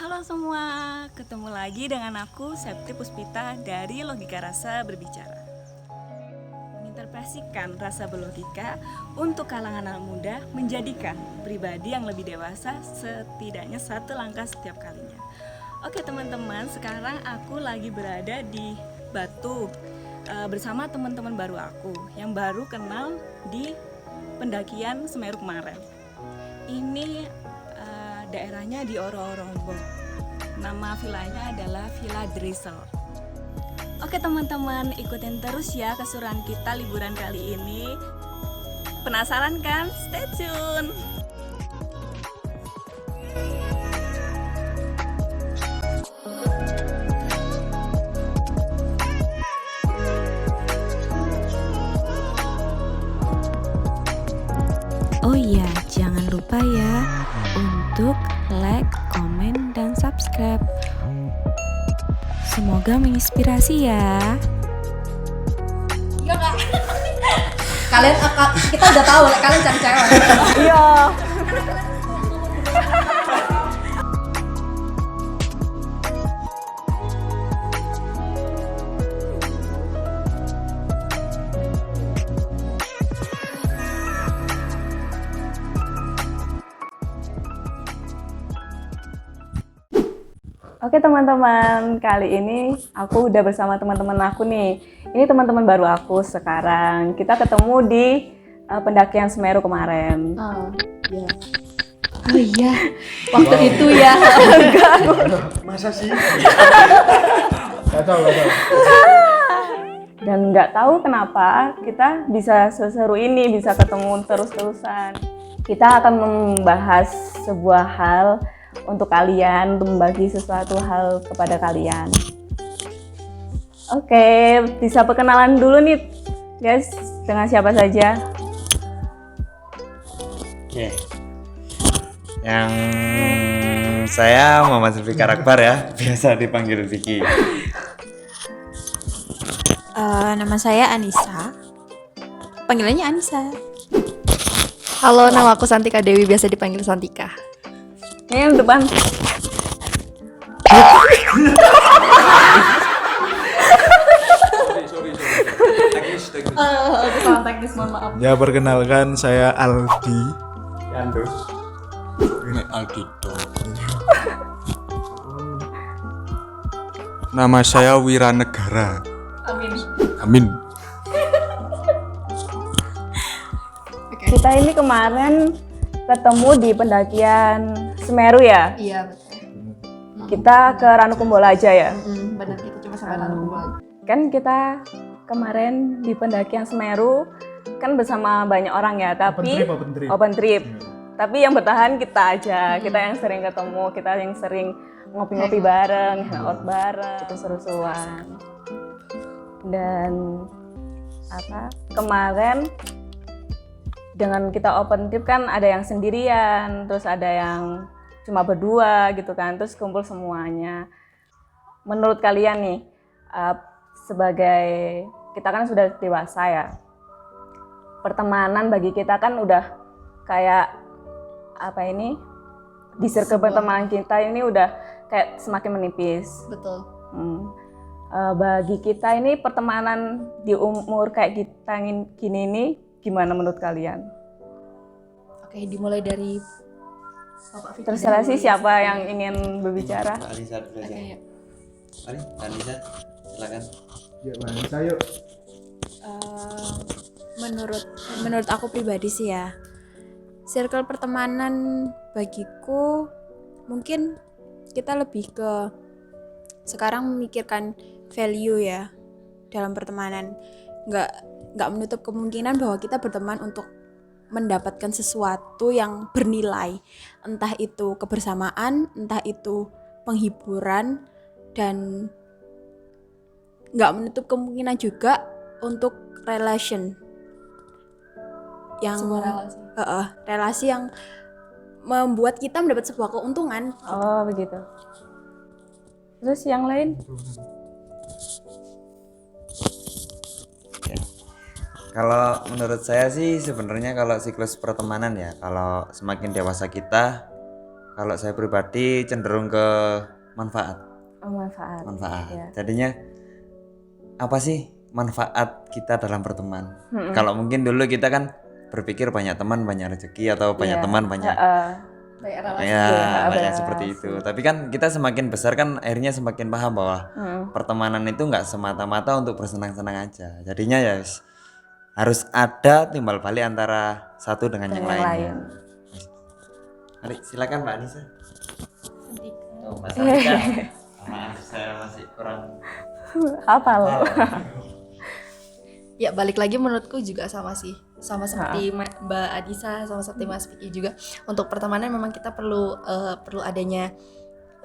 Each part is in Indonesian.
Halo semua, ketemu lagi dengan aku Septi Puspita dari Logika Rasa Berbicara. Menginterpretasikan rasa berlogika untuk kalangan anak muda menjadikan pribadi yang lebih dewasa setidaknya satu langkah setiap kalinya. Oke teman-teman, sekarang aku lagi berada di Batu bersama teman-teman baru aku yang baru kenal di pendakian Semeru kemarin. Ini daerahnya di Oro-Oro. Nama villanya adalah Villa Driesel. Oke teman-teman, ikutin terus ya keseruan kita liburan kali ini. Penasaran kan? Stay tune. Oh iya, jangan lupa ya untuk like, komen, dan subscribe. Semoga menginspirasi ya. Iya kak. Kalian kita udah tahu kalian cari cewek. Iya. Oke teman-teman, kali ini aku udah bersama teman-teman aku nih. Ini teman-teman baru aku sekarang. Kita ketemu di pendakian Semeru kemarin. Oh iya. Waktu itu ya. Masa sih? Gak tau. Dan nggak tahu kenapa kita bisa seseru ini, bisa ketemu terus-terusan. Kita akan membahas sebuah hal untuk kalian, untuk membagi sesuatu hal kepada kalian. Oke, bisa perkenalan dulu nih guys, dengan siapa saja? Oke. Yang saya Muhammad Zulfikar Akbar ya, biasa dipanggil Vicky. Nama saya Anissa. Panggilannya Anissa. Halo, nama aku Santika Dewi, biasa dipanggil Santika. Ini yang depan. Kesalahan teknis, mohon maaf. Ya, perkenalkan saya Aldi. Yandus. Ini Aldito. Nama saya Wiranegara. Amin. Amin. Kita ini kemarin ketemu di pendakian Semeru ya. Iya betul. Kita ke Ranukumbolo aja ya. Benar, kita cuma sampai Ranukumbolo. Kan kita kemarin di pendakian Semeru kan bersama banyak orang ya, tapi open trip. Tapi yang bertahan kita aja, kita yang sering ketemu, kita yang sering ngopi-ngopi bareng, hangout bareng, itu seru-seruan. Dan kemarin dengan kita open trip kan ada yang sendirian, terus ada yang cuma berdua gitu kan, terus kumpul semuanya. Menurut kalian nih, sebagai kita kan sudah dewasa ya, pertemanan bagi kita kan udah kayak di circle pertemanan kita ini udah kayak semakin menipis. Betul. Bagi kita ini pertemanan di umur kayak kita gini nih gimana menurut kalian? Oke, dimulai dari Bapak Vicky. Terserah sih siapa yang ingin berbicara. Alisa dulu aja. Oke, yuk. Mari, Alisa, silakan. Ya, Anissa yuk. Menurut aku pribadi sih ya, circle pertemanan bagiku mungkin kita lebih ke sekarang memikirkan value ya dalam pertemanan. Nggak menutup kemungkinan bahwa kita berteman untuk mendapatkan sesuatu yang bernilai, entah itu kebersamaan, entah itu penghiburan, dan nggak menutup kemungkinan juga untuk relasi yang relasi yang membuat kita mendapat sebuah keuntungan. Oh begitu. Terus yang lain? Kalau menurut saya sih sebenarnya kalau siklus pertemanan ya, kalau semakin dewasa kita, kalau saya pribadi cenderung ke manfaat. Manfaat. Ya. Jadinya apa sih manfaat kita dalam berteman? Kalau mungkin dulu kita kan berpikir banyak teman banyak rezeki atau banyak teman banyak Kayak relasi. ya banyak banyak seperti itu. Tapi kan kita semakin besar kan akhirnya semakin paham bahwa pertemanan itu nggak semata-mata untuk bersenang-senang aja. Jadinya ya harus ada timbal balik antara satu dengan yang lainnya. Mari silakan Mbak Anissa. Oh, Mbak Sarika. Maaf saya masih kurang Hafal. Ya balik lagi menurutku juga sama sih, sama seperti Mbak Adisa, sama seperti Mas Vicky juga. Untuk pertemanan memang kita perlu adanya,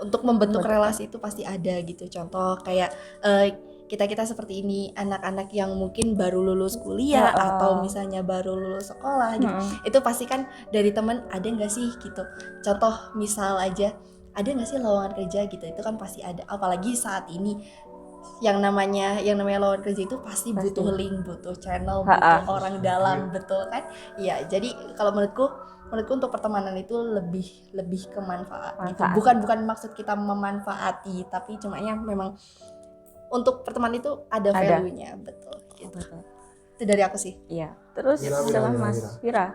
untuk membentuk relasi itu pasti ada gitu. Contoh kayak kita seperti ini, anak-anak yang mungkin baru lulus kuliah atau misalnya baru lulus sekolah gitu, itu pasti kan dari teman ada nggak sih gitu. Contoh misal aja, ada nggak sih lowongan kerja gitu, itu kan pasti ada. Apalagi saat ini yang namanya lowongan kerja itu pasti butuh link, butuh channel, butuh orang dalam, betul kan? Ya, jadi kalau menurutku untuk pertemanan itu lebih ke manfaat. Gitu. Bukan maksud kita memanfaati, tapi cuma yang memang untuk pertemanan itu ada value-nya, betul gitu. Itu dari aku sih. Iya. Terus adalah Mas Vira.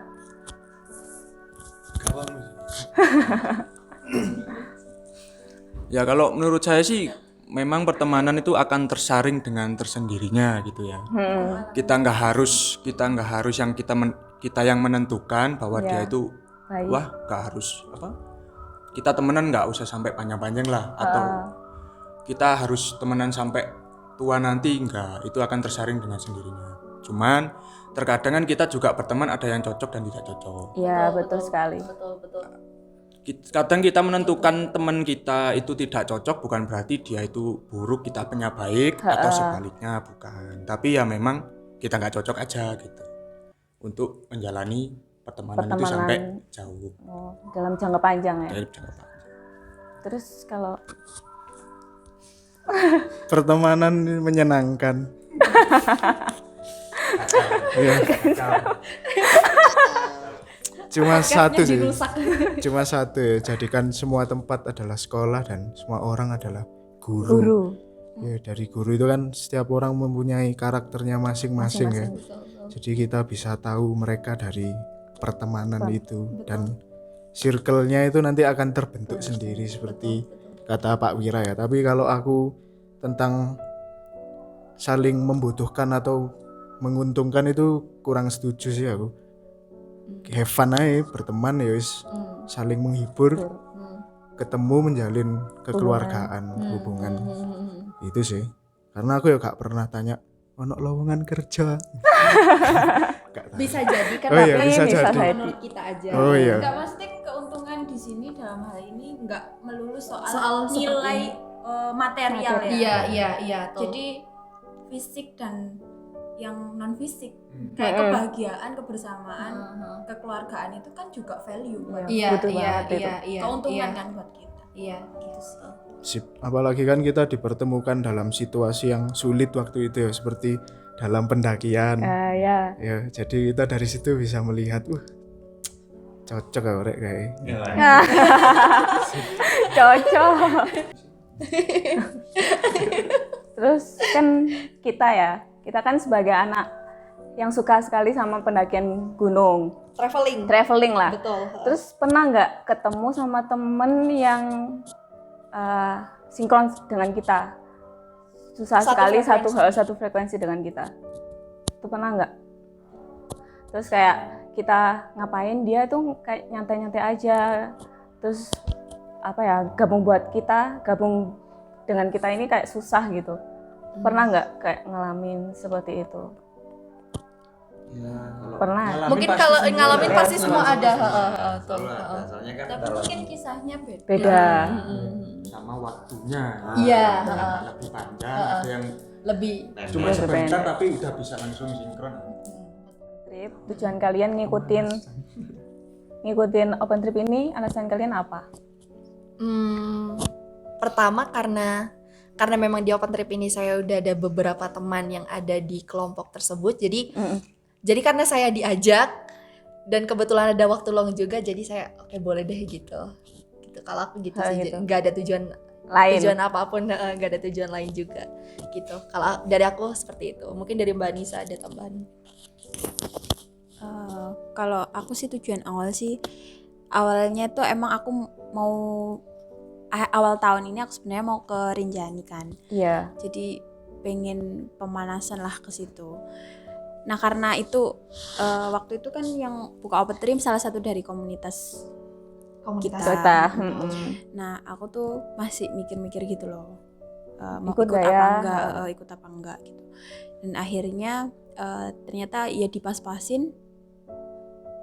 Ya kalau menurut saya sih memang pertemanan itu akan tersaring dengan tersendirinya gitu ya. Kita nggak harus yang kita yang menentukan bahwa dia itu wah nggak harus apa. Kita temenan nggak usah sampai panjang-panjang lah, atau kita harus temenan sampai tua nanti, enggak, itu akan tersaring dengan sendirinya. Cuman terkadang kan kita juga berteman ada yang cocok dan tidak cocok. Iya, betul sekali. Betul. Kadang kita menentukan teman kita itu tidak cocok bukan berarti dia itu buruk, kita punya baik atau sebaliknya, bukan. Tapi ya memang kita nggak cocok aja gitu untuk menjalani pertemanan itu sampai jauh. Dalam jangka panjang ya. Dalam jangka panjang. Terus kalau Pertemanan menyenangkan. Iya. Cuma satu ya, jadikan semua tempat adalah sekolah dan semua orang adalah guru. Ya, dari guru itu kan setiap orang mempunyai karakternya masing-masing ya. Jadi kita bisa tahu mereka dari pertemanan itu, dan circle-nya itu nanti akan terbentuk sendiri seperti kata Pak Wira ya. Tapi kalau aku tentang saling membutuhkan atau menguntungkan itu kurang setuju sih aku. Have fun aja, berteman ya wis, saling menghibur, ketemu menjalin kekeluargaan, hubungan. Itu sih. Karena aku ya gak pernah tanya ono lowongan kerja. Bisa jadi kan, Oh iya, tapi bisa jadi. menurut kita aja. Oh iya. Enggak, maksudnya keuntungan di sini dalam hal ini enggak melulu soal seperti nilai material ya. Iya. Jadi fisik dan yang non fisik kayak kebahagiaan, kebersamaan, kekeluargaan itu kan juga value buat Iya. keuntungan kan buat kita. Iya, gitu sih. Sip. Apalagi kan kita dipertemukan dalam situasi yang sulit waktu itu ya, seperti dalam pendakian. ya. Ya, jadi kita dari situ bisa melihat, cocok ya orek kayak. Cocok. Terus kan kita kan sebagai anak yang suka sekali sama pendakian gunung, traveling lah. Betul. Terus pernah nggak ketemu sama temen yang sinkron dengan kita, susah sekali satu frekuensi dengan kita, itu pernah nggak? Terus kayak kita ngapain, dia tuh kayak nyantai-nyantai aja, terus gabung dengan kita ini kayak susah gitu. Pernah nggak kayak ngalamin seperti itu? Ya, Pernah. Mungkin kalau ngalamin pasti semua ada. Soalnya kan Tapi mungkin kisahnya beda. Beda. Sama waktunya. Iya. Ada yang lebih panjang, ada yang Lebih. cuma Lebih sebentar pendek. tapi udah bisa langsung sinkron. Trip, tujuan kalian ngikutin open trip ini, alasan kalian apa? Pertama karena memang di open trip ini saya udah ada beberapa teman yang ada di kelompok tersebut, jadi karena saya diajak dan kebetulan ada waktu long juga, jadi saya oke boleh deh gitu gitu. Kalau aku gitu Oh, sih, gitu. nggak ada tujuan Lain. apapun, nggak ada tujuan lain juga gitu. Kalau dari aku seperti itu. Mungkin dari Mbak Nisa ada tambahan. Kalau aku sih tujuan awalnya tuh emang aku mau awal tahun ini aku sebenarnya mau ke Rinjani kan. Iya. Jadi pengen pemanasan lah ke situ. Nah karena itu waktu itu kan yang buka open trip salah satu dari komunitas Komunitas. kita. Kita. Nah aku tuh masih mikir-mikir gitu loh, mau Ikut ikut gak apa ya? enggak, ikut apa enggak gitu. Dan akhirnya ternyata ya dipas-pasin,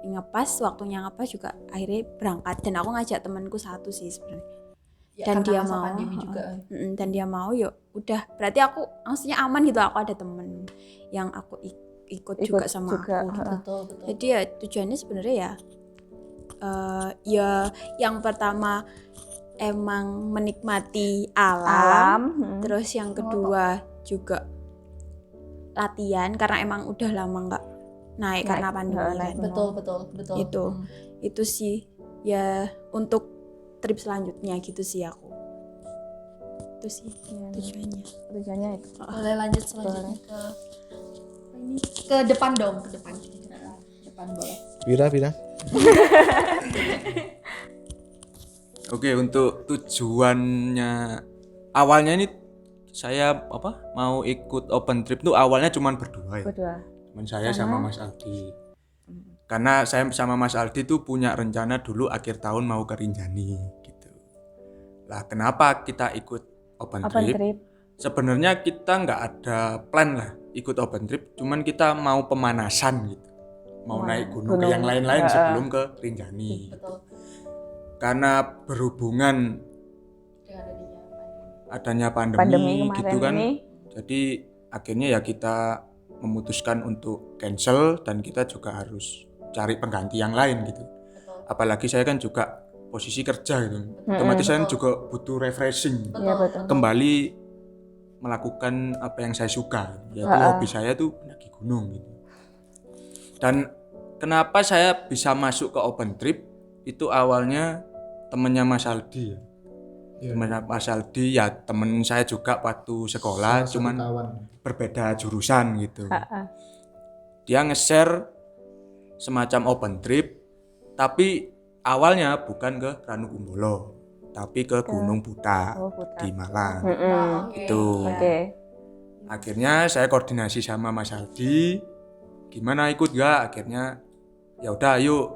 ngepas waktunya ngepas juga akhirnya berangkat, dan aku ngajak temanku satu sih sebenarnya. Ya, Dan karena dia masa mau, pandemi juga. dan dia mau, yuk udah berarti aku maksudnya aman gitu, aku ada temen yang aku ikut juga sama juga, aku gitu. Betul. Jadi ya tujuannya sebenarnya ya yang pertama emang menikmati alam, terus yang kedua juga latihan karena emang udah lama nggak naik karena pandemi naik. kan. Betul. Itu sih ya untuk trip selanjutnya gitu sih aku. Itu sih tujuannya. Tujuannya itu. Boleh lanjut selanjutnya ke depan dong, ke depan. Depan boleh. Vira. Oke, untuk tujuannya awalnya ini saya mau ikut open trip tuh awalnya cuman berdua ya. Berdua. Cuman saya sama Mas Aldi. Karena saya sama Mas Aldi tuh punya rencana dulu akhir tahun mau ke Rinjani gitu. Lah kenapa kita ikut open trip? Sebenarnya kita nggak ada plan lah ikut open trip, cuman kita mau pemanasan gitu. Mau naik gunung ke yang lain-lain sebelum ke Rinjani. Betul. Karena berhubungan adanya pandemi kemarin gitu kan, ini. jadi akhirnya ya kita memutuskan untuk cancel dan kita juga harus cari pengganti yang lain gitu. Apalagi saya kan juga posisi kerja gitu, otomatis saya juga butuh refreshing, Iya betul. kembali melakukan apa yang saya suka, yaitu hobi saya tuh mendaki gunung gitu. Dan kenapa saya bisa masuk ke open trip itu awalnya temennya Mas Aldi ya. Temennya Mas Aldi ya temen saya juga waktu sekolah, cuman berbeda jurusan gitu. Dia nge-share semacam open trip, tapi awalnya bukan ke Ranukumbolo, tapi ke Gunung Buta di Malang. Itu. Akhirnya saya koordinasi sama Mas Aldi, gimana ikut gak? Akhirnya ya udah ayo,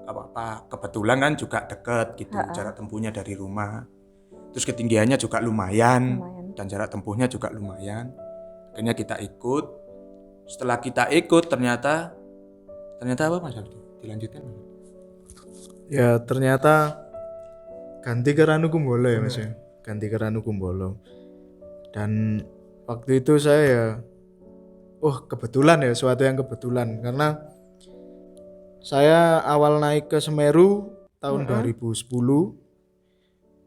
apa-apa. Kebetulan kan juga deket gitu, jarak tempuhnya dari rumah. Terus ketinggiannya juga lumayan. Dan jarak tempuhnya juga lumayan. Akhirnya kita ikut. Setelah kita ikut ternyata apa Mas Aldi? Dilanjutkan? Ya ternyata ganti ke Ranukumbolo ya Mas ya. Ganti ke Ranukumbolo. Dan waktu itu saya ya kebetulan ya, suatu yang kebetulan karena saya awal naik ke Semeru tahun 2010.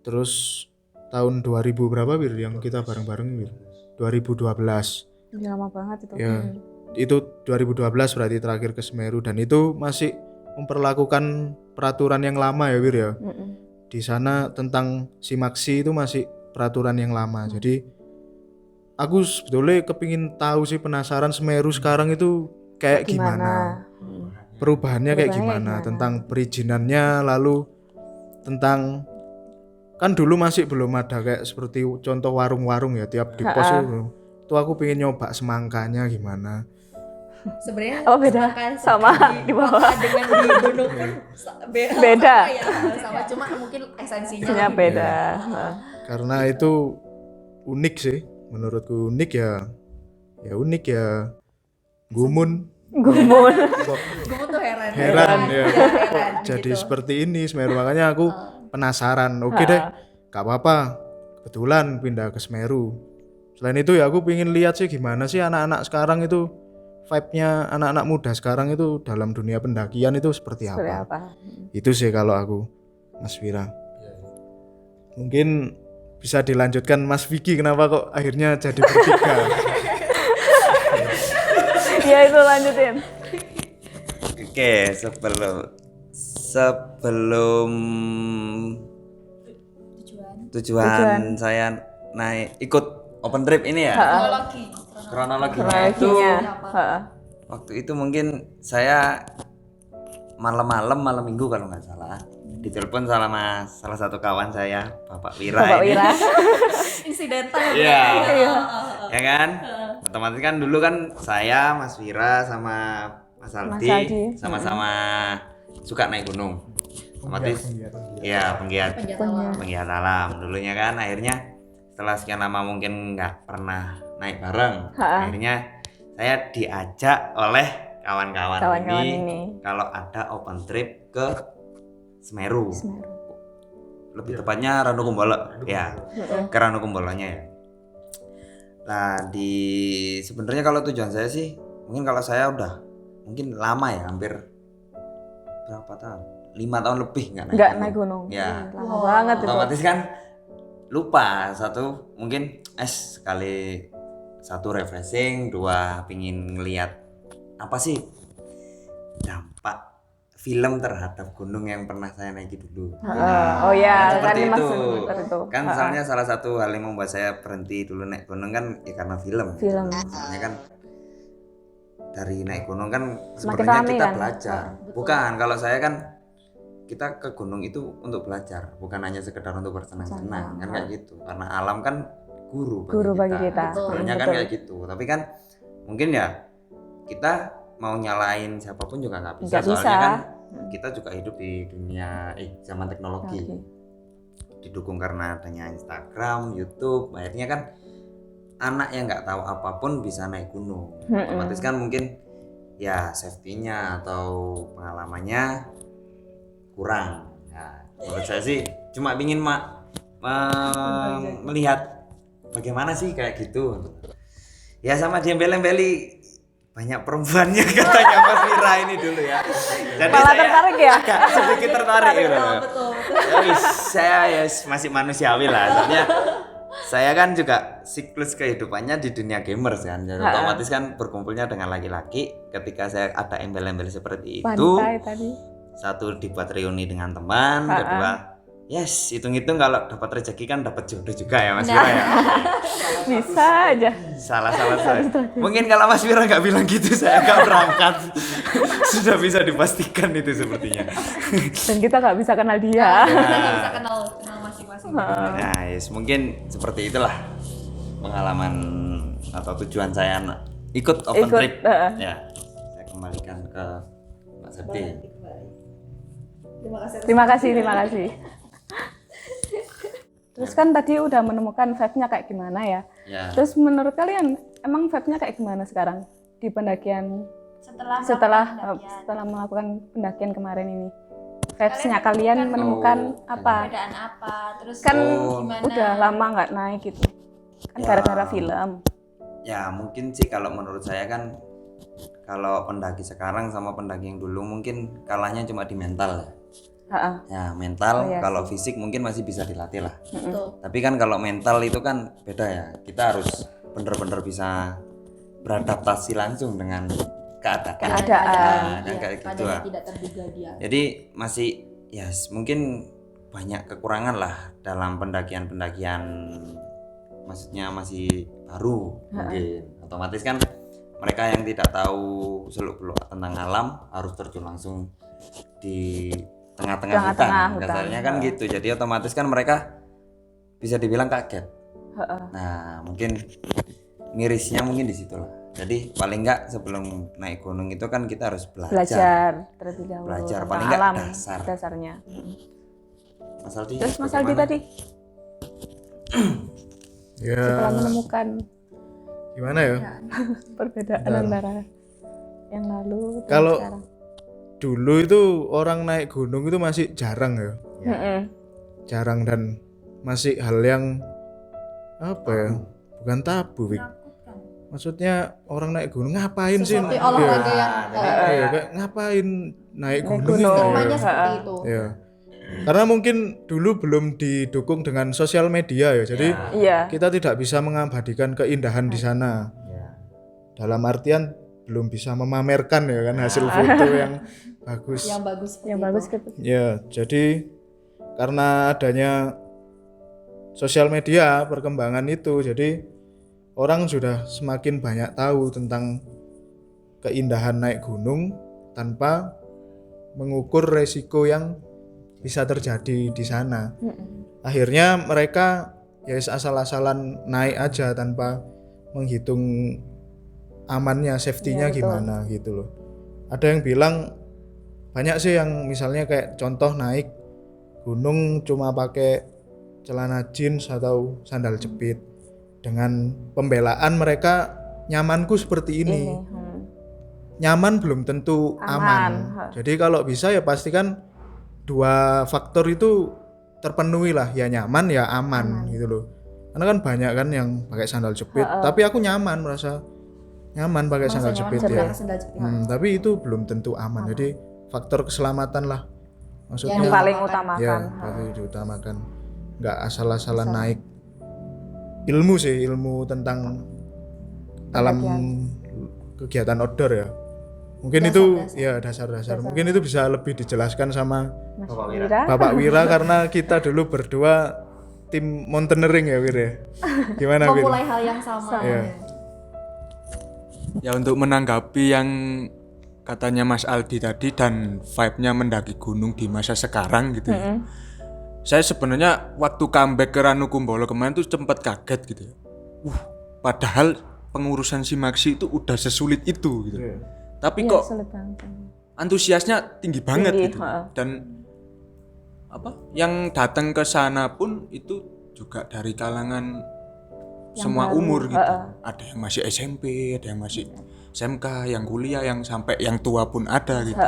Terus tahun 2000 berapa Bir yang kita bareng-bareng Bir? 2012. Udah lama banget itu. Ya. Itu 2012 berarti terakhir ke Semeru, dan itu masih memperlakukan peraturan yang lama ya Wir ya. Di sana tentang Simaksi itu masih peraturan yang lama. Jadi aku sebetulnya kepingin tahu sih, penasaran Semeru sekarang itu kayak gimana. Perubahannya kayak gimana, tentang perizinannya, lalu tentang kan dulu masih belum ada kayak seperti contoh warung-warung ya tiap di pos itu aku pengen nyoba semangkanya gimana. Sebenarnya beda sama di bawah dengan di gunung pun beda. Sama, ya, sama cuma mungkin esensinya beda. Karena itu unik sih, menurutku unik ya unik ya. Gumun tuh heran ya. Kok jadi seperti ini Semeru, makanya aku penasaran. Oke deh, gak apa-apa, kebetulan pindah ke Semeru. Selain itu ya aku pengen lihat sih gimana sih anak-anak sekarang itu, vibe-nya anak-anak muda sekarang itu dalam dunia pendakian itu seperti apa. Itu sih kalau aku, Mas Vira. Mungkin bisa dilanjutkan Mas Vicky, kenapa kok akhirnya jadi bertiga? Ya itu lanjutin. Oke, sebelum tujuan saya naik ikut open trip ini ya. Kronologinya itu waktu itu mungkin saya malam minggu kalau nggak salah ditelepon sama salah satu kawan saya, Bapak Wira. Insidental. Iya. Ya kan? Otomatis kan dulu kan saya, Mas Wira sama Mas Aldi sama-sama suka naik gunung. Otomatis ya penggiat alam dulunya kan. Akhirnya setelah sekian lama mungkin nggak pernah naik bareng. Akhirnya saya diajak oleh kawan-kawan ini kalau ada open trip ke Semeru. Lebih tepatnya Ranukumbolo ya. Ke Ranukumbolonya ya. Nah, sebenarnya kalau tujuan saya sih mungkin kalau saya udah mungkin lama ya, hampir berapa tahun? 5 tahun lebih nggak naik gunung. Ya. Lama banget itu. Otomatis kan lupa, satu mungkin sekali, satu refreshing, dua pingin ngeliat apa sih dampak film terhadap gunung yang pernah saya naiki dulu. Oh ya, seperti kan itu. Kan misalnya salah satu hal yang membuat saya berhenti dulu naik gunung kan ya karena film. Soalnya kan dari naik gunung kan sebenarnya kita kan belajar. Bukan, kalau saya kan kita ke gunung itu untuk belajar, bukan hanya sekedar untuk bersenang-senang kan kayak gitu. Karena alam kan guru bagi kita. Sebenarnya kan kayak gitu. Tapi kan mungkin ya kita mau nyalain siapapun juga nggak bisa. Soalnya kan kita juga hidup di dunia zaman teknologi. Didukung karena adanya Instagram, YouTube, akhirnya kan anak yang nggak tahu apapun bisa naik gunung. Otomatis kan mungkin ya safety-nya atau pengalamannya kurang. Nah, menurut saya sih cuma ingin melihat bagaimana sih kayak gitu. Ya sama di embel-embeli banyak perempuannya katanya Mas Wira ini dulu ya. Jadi malah tertarik ya? Agak sedikit tertarik gitu. Betul. Saya ya masih manusiawi lah. Soalnya saya kan juga siklus kehidupannya di dunia gamers kan. Jadi otomatis kan berkumpulnya dengan laki-laki. Ketika saya ada embel-embel seperti itu, satu dibuat reuni dengan teman, kedua yes, hitung-hitung kalau dapat rezeki kan dapat jodoh juga ya Mas Wira ya. Bisa aja. Salah. Mungkin kalau Mas Wira nggak bilang gitu saya nggak berangkat. Sudah bisa dipastikan itu sepertinya. Dan kita nggak bisa kenal dia. Kita nggak bisa kenal masing-masing. Nah, yes, mungkin seperti itulah pengalaman atau tujuan saya ikut open trip. Ya, saya kembalikan ke Mbak Septi. Terima kasih. Terus kan tadi udah menemukan vibe-nya kayak gimana ya. Terus menurut kalian emang vibe-nya kayak gimana sekarang di pendakian setelah melakukan pendakian kemarin ini? Vibes-nya kalian menemukan apa? Perbedaan apa? Terus Kan gimana? udah lama nggak naik gitu. Kan gara-gara film. Ya mungkin sih kalau menurut saya kan kalau pendaki sekarang sama pendaki yang dulu mungkin kalahnya cuma di mental ya. Ya mental, kalau fisik mungkin masih bisa dilatih lah. Tapi kan kalau mental itu kan beda ya. Kita harus bener-bener bisa beradaptasi langsung dengan keadaan. Dan kayak gitu lah. Tidak terduga dia. Jadi masih mungkin banyak kekurangan lah dalam pendakian. Maksudnya masih baru mungkin. Otomatis kan mereka yang tidak tahu seluk-beluk tentang alam harus terjun langsung di tengah-tengah hutan. Kasarnya kan gitu. Jadi otomatis kan mereka bisa dibilang kaget. Nah, mungkin mirisnya mungkin di situ lah. Jadi paling enggak sebelum naik gunung itu kan kita harus belajar terlebih dahulu. Belajar paling enggak dasarnya. Mas Aldi. Terus Mas Aldi tadi setelah menemukan gimana ya? Perbedaan antara yang lalu dan kalau sekarang. Dulu itu orang naik gunung itu masih jarang ya. Jarang dan masih hal yang apa ya? Bukan tabu, Wik. Maksudnya orang naik gunung ngapain sih? Seperti olahraga yang kayak ngapain naik gunung? Namanya seperti itu. Ya. Karena mungkin dulu belum didukung dengan sosial media ya. Jadi kita tidak bisa mengabadikan keindahan di sana. Dalam artian belum bisa memamerkan ya kan hasil foto yang bagus. Yang bagus gitu. Ya, jadi karena adanya sosial media, perkembangan itu. Jadi orang sudah semakin banyak tahu tentang keindahan naik gunung tanpa mengukur resiko yang bisa terjadi di sana. Akhirnya mereka ya asal-asalan naik aja tanpa menghitung amannya, safety-nya gimana gitu loh. Ada yang bilang, banyak sih yang misalnya kayak contoh naik gunung cuma pakai celana jeans atau sandal jepit. Dengan pembelaan mereka, nyamanku seperti ini. Nyaman belum tentu aman. Jadi kalau bisa ya pastikan dua faktor itu terpenuhi lah, ya nyaman ya aman gitu loh. Karena kan banyak kan yang pakai sandal jepit, tapi aku nyaman, merasa nyaman pakai sandal jepit ya. Tapi itu belum tentu aman. Jadi faktor keselamatan lah. Maksudnya yang paling utamakan. Ya, paling diutamakan. Nggak asal-asalan naik. Ilmu sih, ilmu tentang alam kegiatan outdoor ya. Mungkin itu ya dasar-dasar. Mungkin itu bisa lebih dijelaskan sama Bapak Wira karena kita dulu berdua tim mountaineering ya Wir ya. Gimana Wir? Memulai hal yang sama. Ya untuk menanggapi yang katanya Mas Aldi tadi dan vibe-nya mendaki gunung di masa sekarang gitu ya. Saya sebenarnya waktu comeback ke Ranukumbolo kemarin tuh sempat kaget gitu ya. Padahal pengurusan Simaksi itu udah sesulit itu gitu. Tapi kok antusiasnya tinggi banget gitu. Dan yang datang ke sana pun itu juga dari kalangan yang semua baru, umur gitu. Ada yang masih SMP, ada yang masih SMK, yang kuliah, yang sampai yang tua pun ada gitu.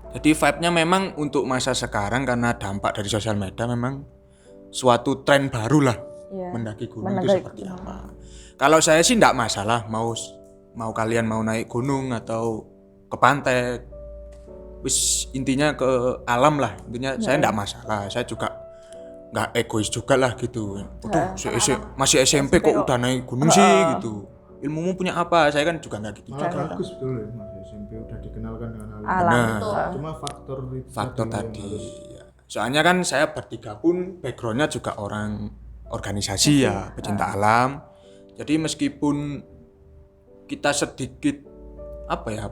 Jadi vibe-nya memang untuk masa sekarang karena dampak dari sosial media memang suatu tren baru lah. Mendaki gunung itu seperti apa. Kalau saya sih enggak masalah mau kalian mau naik gunung atau ke pantai. Wis intinya ke alam lah. Intinya saya enggak masalah. Saya juga enggak egois juga lah gitu. Masih SMP kok udah naik gunung sih gitu. Ilmumu punya apa? Saya kan juga enggak gitu. Bagus betul ya Mas, SMP udah dikenalkan dengan alam. Cuma faktor tadi ya. Soalnya kan saya bertiga pun backgroundnya juga orang organisasi ya, pecinta alam. Jadi meskipun kita sedikit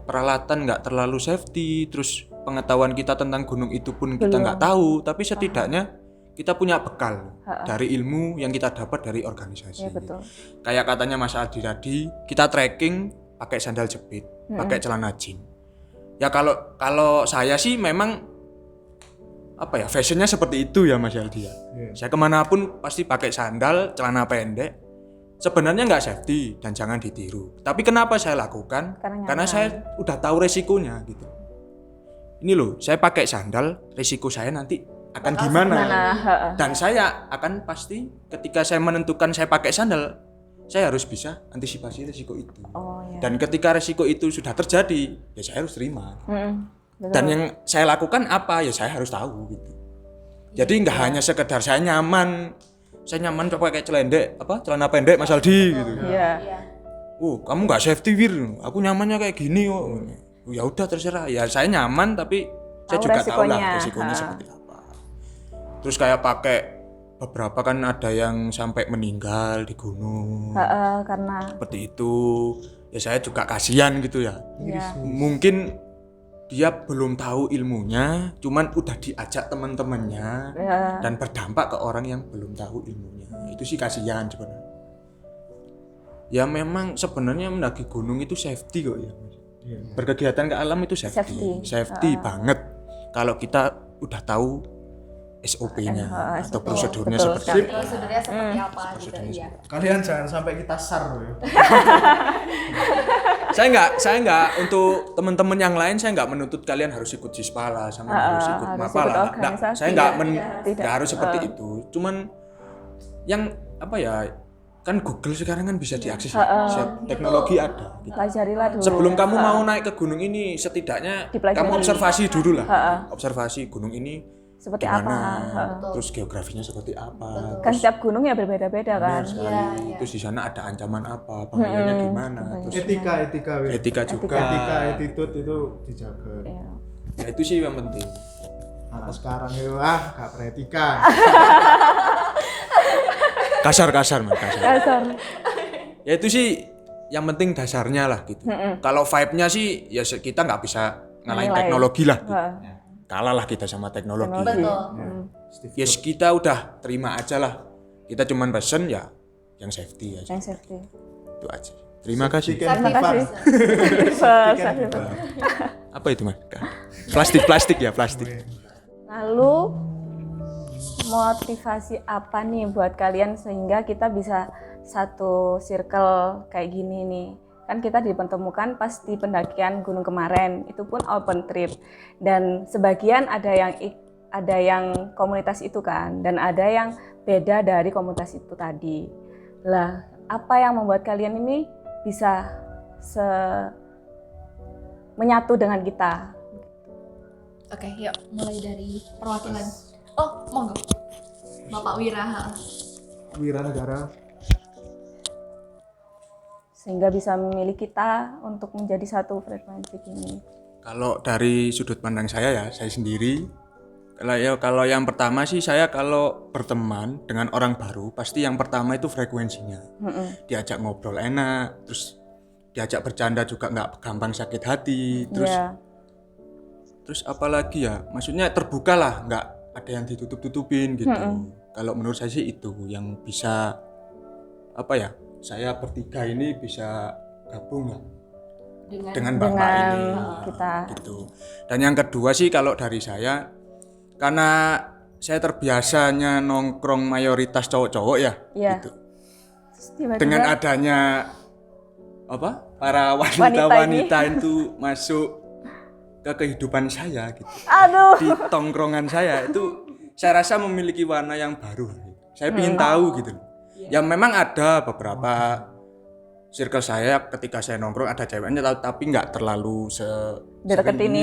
peralatan nggak terlalu safety, terus pengetahuan kita tentang gunung itu pun kita nggak tahu, tapi setidaknya kita punya bekal dari ilmu yang kita dapat dari organisasi. Kayak katanya Mas Aldi tadi, kita trekking pakai sandal jepit, pakai celana jeans. Ya kalau saya sih memang fashionnya seperti itu ya Mas Aldi ya. Saya kemanapun pasti pakai sandal, celana pendek. Sebenarnya nggak safety dan jangan ditiru. Tapi kenapa saya lakukan? Karena saya udah tahu resikonya gitu. Ini loh, saya pakai sandal, resiko saya nanti akan gimana? Dan saya akan pasti ketika saya menentukan saya pakai sandal, saya harus bisa antisipasi resiko itu. Dan ketika resiko itu sudah terjadi, ya saya harus terima. Dan yang saya lakukan apa? Ya saya harus tahu gitu. Jadi nggak hanya sekedar saya nyaman pakai celana pendek Mas Aldi gitu. Kamu nggak safety Wir, aku nyamannya kayak gini kok. Ya udah terserah. Ya saya nyaman tapi saya juga tahu lah resikonya seperti apa. Terus kayak pakai beberapa kan ada yang sampai meninggal di gunung. Karena seperti itu. Ya saya juga kasihan gitu ya. Mungkin dia belum tahu ilmunya, cuman udah diajak teman-temannya dan berdampak ke orang yang belum tahu ilmunya. Itu sih kasihan sebenarnya. Ya memang sebenarnya mendaki gunung itu safety kok ya. Berkegiatan ke alam itu safety banget. Kalau kita udah tahu SOP-nya atau prosedurnya seperti apa. Prosedurnya seperti apa gitu ya. Kalian jangan sampai kita SAR ya. Saya enggak untuk teman-teman yang lain saya enggak menuntut kalian harus ikut Sispala sama harus ikut Mapala. Saya enggak harus seperti itu. Cuman yang kan Google sekarang kan bisa diakses. Teknologi ada. Gitu. Pelajarilah dulu. Sebelum kamu mau naik ke gunung ini setidaknya kamu observasi dulu lah. Observasi gunung ini seperti gimana, apa? Terus geografinya seperti apa? Kan setiap gunung ya berbeda-beda kan. Terus di sana ada ancaman apa? Bahayanya gimana? Terus Etika juga. Etika, attitude itu dijaga. Ya itu sih yang penting. Anak sekarang itu gak beretika. Kasar Mas, kasar. Kasar. Ya itu sih yang penting dasarnya lah gitu. Kalau vibe-nya sih ya kita nggak bisa ngalahin Nilai. teknologi lah gitu. Wah, Kalah lah kita sama teknologi. Betul. Yes, kita udah terima aja lah. Kita cuman pesen ya yang safety aja. yang safety. Itu aja. Terima kasih. Terima kasih. Safety. Apa itu Mas? Plastik ya, plastik. Lalu motivasi apa nih buat kalian sehingga kita bisa satu circle kayak gini nih? Kan kita dipertemukan pas di pendakian gunung kemarin, itu pun open trip. Dan sebagian ada yang komunitas itu kan, dan ada yang beda dari komunitas itu tadi. Lah, apa yang membuat kalian ini bisa menyatu dengan kita? Oke, yuk mulai dari perwakilan. Oh, monggo. Bapak Wira. Wira negara. Sehingga bisa memilih kita untuk menjadi satu frekuensi ini. Kalau dari sudut pandang saya sendiri, kalau yang pertama sih saya kalau berteman dengan orang baru pasti yang pertama itu frekuensinya. Diajak ngobrol enak, terus diajak bercanda juga nggak gampang sakit hati, terus apalagi ya, maksudnya terbuka lah, nggak ada yang ditutup-tutupin gitu. Kalau menurut saya sih itu yang bisa saya bertiga ini bisa gabung lah dengan bapak ini kita. gitu. Dan yang kedua sih kalau dari saya, karena saya terbiasanya nongkrong mayoritas cowok-cowok ya. Gitu. Dengan adanya para wanita-wanita itu masuk ke kehidupan saya gitu. Di tongkrongan saya itu saya rasa memiliki warna yang baru. Saya ingin tahu gitu. Ya memang ada beberapa circle saya ketika saya nongkrong ada ceweknya tapi nggak terlalu deket ini.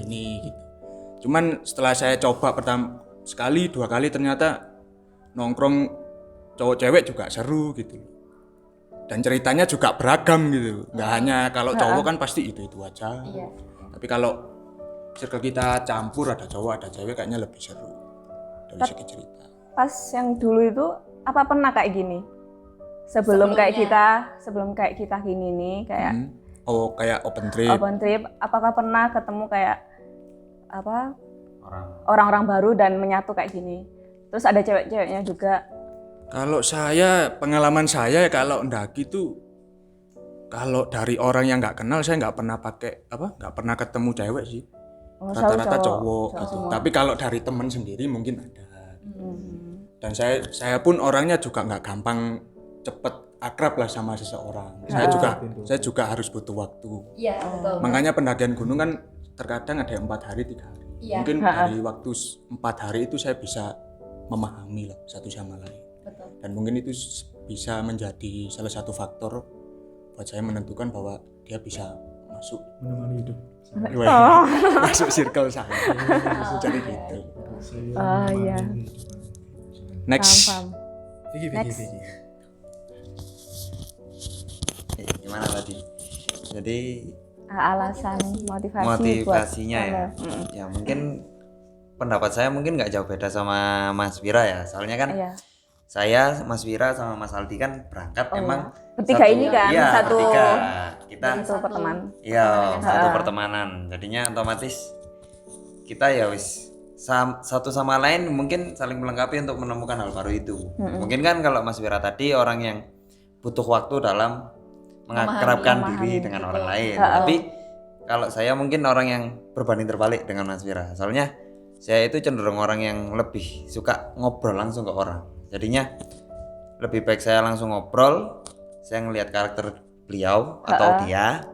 Ini gitu. Cuman setelah saya coba pertama sekali, dua kali ternyata nongkrong cowok cewek juga seru gitu. Dan ceritanya juga beragam gitu. Nggak hanya kalau cowok kan pasti itu aja. Tapi kalau circle kita campur, ada cowok ada cewek, kayaknya lebih seru dari segi cerita. Pas yang dulu itu apa pernah kayak gini? Sebelum kayak kita gini nih kayak kayak open trip. Open trip, apakah pernah ketemu kayak orang-orang baru dan menyatu kayak gini? Terus ada cewek-ceweknya juga. Kalau saya, pengalaman saya kalau ndaki tuh, kalau dari orang yang nggak kenal saya nggak pernah ketemu cewek sih. Rata-rata cowok gitu. Tapi kalau dari teman sendiri mungkin ada. Dan saya pun orangnya juga nggak gampang cepet akrab lah sama seseorang. Saya juga harus butuh waktu. Iya, betul. Makanya pendakian gunung kan terkadang ada 4 hari 3 hari. Mungkin dari waktu 4 hari itu saya bisa memahami lah satu sama lain. Betul. Dan mungkin itu bisa menjadi salah satu faktor buat saya menentukan bahwa dia bisa masuk Menemani hidup. masuk circle saya. Jadi gitu. Iya. Next. Paham. Vicky. Gimana tadi? Jadi Alasan motivasinya ya mungkin pendapat saya mungkin nggak jauh beda sama Mas Wira ya. Soalnya kan saya, Mas Wira sama Mas Aldi kan berangkat emang bertiga ini kan satu bertiga. Kita pertemanan. Iya, satu pertemanan. Jadinya otomatis kita ya wis satu sama lain mungkin saling melengkapi untuk menemukan hal baru itu. Mungkin kan kalau Mas Wira tadi orang yang butuh waktu dalam mengakrabkan diri dengan orang lain. Tapi kalau saya mungkin orang yang berbanding terbalik dengan Mas Wira. Soalnya saya itu cenderung orang yang lebih suka ngobrol langsung ke orang. Jadinya lebih baik saya langsung ngobrol, saya ngelihat karakter beliau atau dia.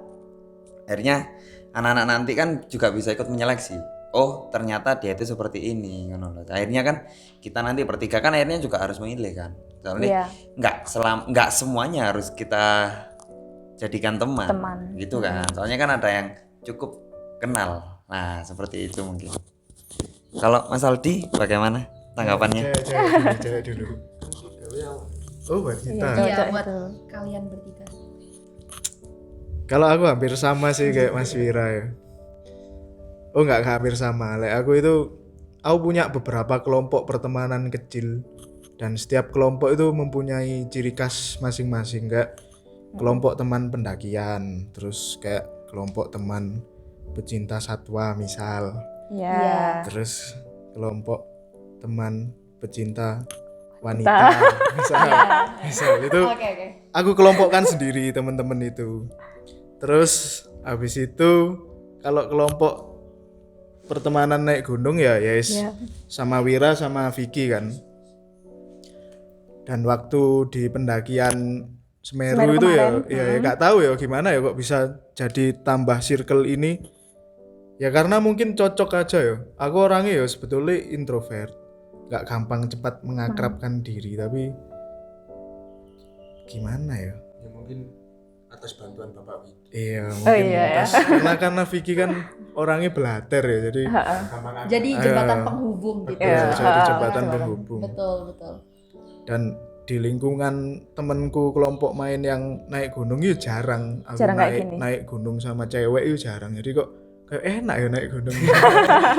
Akhirnya anak-anak nanti kan juga bisa ikut menyeleksi. Oh ternyata dia itu seperti ini. Akhirnya kan kita nanti bertiga kan akhirnya juga harus memilih kan. Soalnya nggak semuanya harus kita jadikan teman. Gitu kan. Soalnya kan ada yang cukup kenal. Nah seperti itu mungkin. Kalau Mas Aldi bagaimana tanggapannya? Cewek dulu. Oh buat kita. Iya buat kalian bertiga. Kalau aku hampir sama sih kayak Mas Wira ya. Oh nggak hampir sama. Aku punya beberapa kelompok pertemanan kecil Dan setiap kelompok itu mempunyai ciri khas masing-masing, kayak kelompok teman pendakian, terus kayak kelompok teman pecinta satwa misal. Ya. Terus kelompok teman pecinta wanita misal itu aku kelompokkan sendiri teman-teman itu. Terus habis itu kalau kelompok pertemanan naik gunung ya sama Wira sama Vicky kan. Dan waktu di pendakian Semeru itu kemarin, ya nggak tahu ya gimana ya kok bisa jadi tambah circle ini. Ya karena mungkin cocok aja ya. Aku orangnya ya sebetulnya introvert, nggak gampang cepat mengakrabkan diri, tapi gimana ya? Ya mungkin atas bantuan Bapak Vicky. Iya mungkin atas karena Vicky kan orangnya belater ya, jadi jembatan penghubung gitu. Jadi jembatan penghubung. Betul. Dan di lingkungan temenku kelompok main yang naik gunung itu jarang aku naik gunung sama cewek itu jarang, jadi kok kayak enak ya naik gunung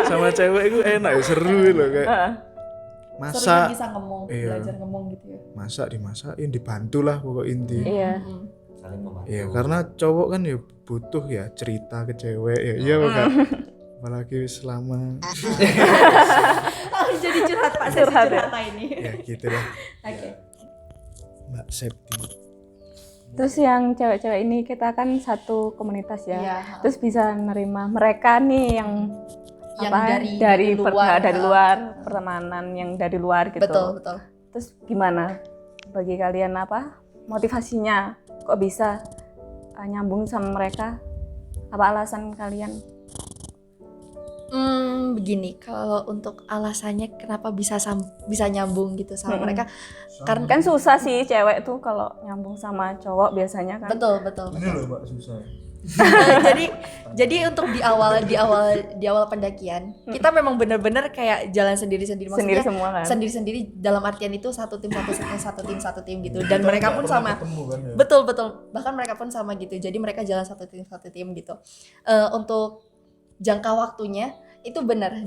sama cewek itu enak ya, seru loh kayak masak bisa ngomong, belajar ngomong gitu ya, masak dimasakin, dibantu lah pokok inti. Iya, karena cowok kan ya butuh ya cerita ke cewek ya, iya bukan apalagi selama jadi curhat Pak, curhat ini ya gitulah. Oke. Mbak Septi. Terus yang cewek-cewek ini kita kan satu komunitas ya. Terus bisa nerima mereka nih yang dari luar pertemanan yang dari luar gitu. Betul. Terus gimana bagi kalian motivasinya kok bisa nyambung sama mereka? Apa alasan kalian? Begini, kalau untuk alasannya kenapa bisa nyambung gitu sama mereka, karena kan susah sih cewek tuh kalau nyambung sama cowok biasanya kan. Betul. Ini loh Mbak susah. jadi untuk di awal pendakian kita memang benar-benar kayak jalan sendiri-sendiri, maksudnya sendiri semua kan? Sendiri dalam artian itu satu tim gitu, dan mereka pun sama. Betul, bahkan mereka pun sama gitu, jadi mereka jalan satu tim gitu. Untuk jangka waktunya itu benar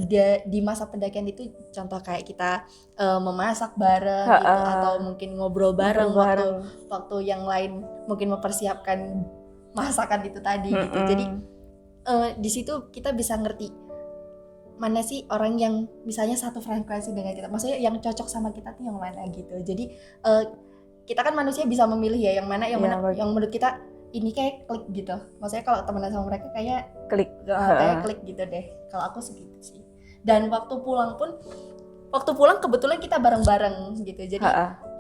di masa pendakian itu, contoh kayak kita memasak bareng gitu, atau mungkin ngobrol bareng waktu yang lain mungkin mempersiapkan masakan itu tadi gitu. Jadi di situ kita bisa ngerti mana sih orang yang misalnya satu frekuensi dengan kita, maksudnya yang cocok sama kita tuh yang mana gitu. Jadi kita kan manusia bisa memilih ya yang mana yang menurut kita ini kayak klik gitu. Maksudnya kalau temenan sama mereka kayak klik gitu deh. Kalau aku segitu sih. Dan waktu pulang kebetulan kita bareng-bareng gitu.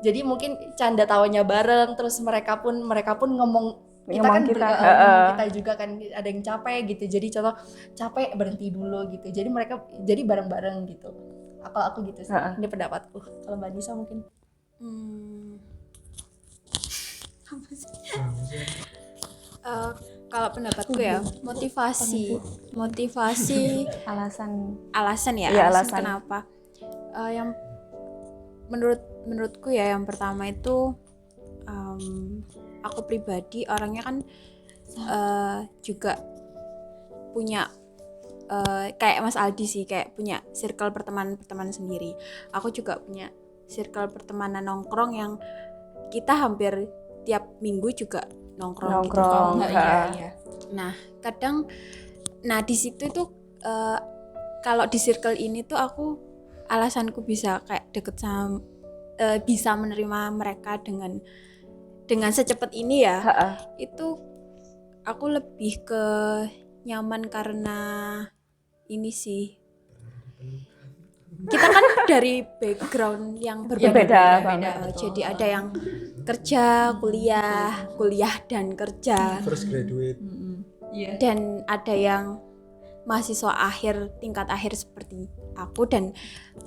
Jadi mungkin canda tawanya bareng, terus mereka pun ngomong kita juga kan ada yang capek gitu. Jadi contoh capek berhenti dulu gitu. Jadi mereka jadi bareng-bareng gitu. Kalau aku gitu sih. Ini pendapatku. Kalau Mbak Nisa mungkin apa sih? Kalau pendapatku ya motivasi alasan kenapa yang menurutku ya, yang pertama itu aku pribadi orangnya kan juga punya kayak Mas Aldi sih, kayak punya circle pertemanan sendiri. Aku juga punya circle pertemanan nongkrong yang kita hampir tiap minggu juga nongkrong gitu. Iya. Nah kadang di situ tuh kalau di circle ini tuh aku alasanku bisa kayak deket sama bisa menerima mereka dengan secepat ini ya. Itu aku lebih ke nyaman karena ini sih, kita kan dari background yang berbeda. Jadi ada yang kerja, kuliah dan kerja. First graduate. Dan ada yang mahasiswa tingkat akhir seperti aku, dan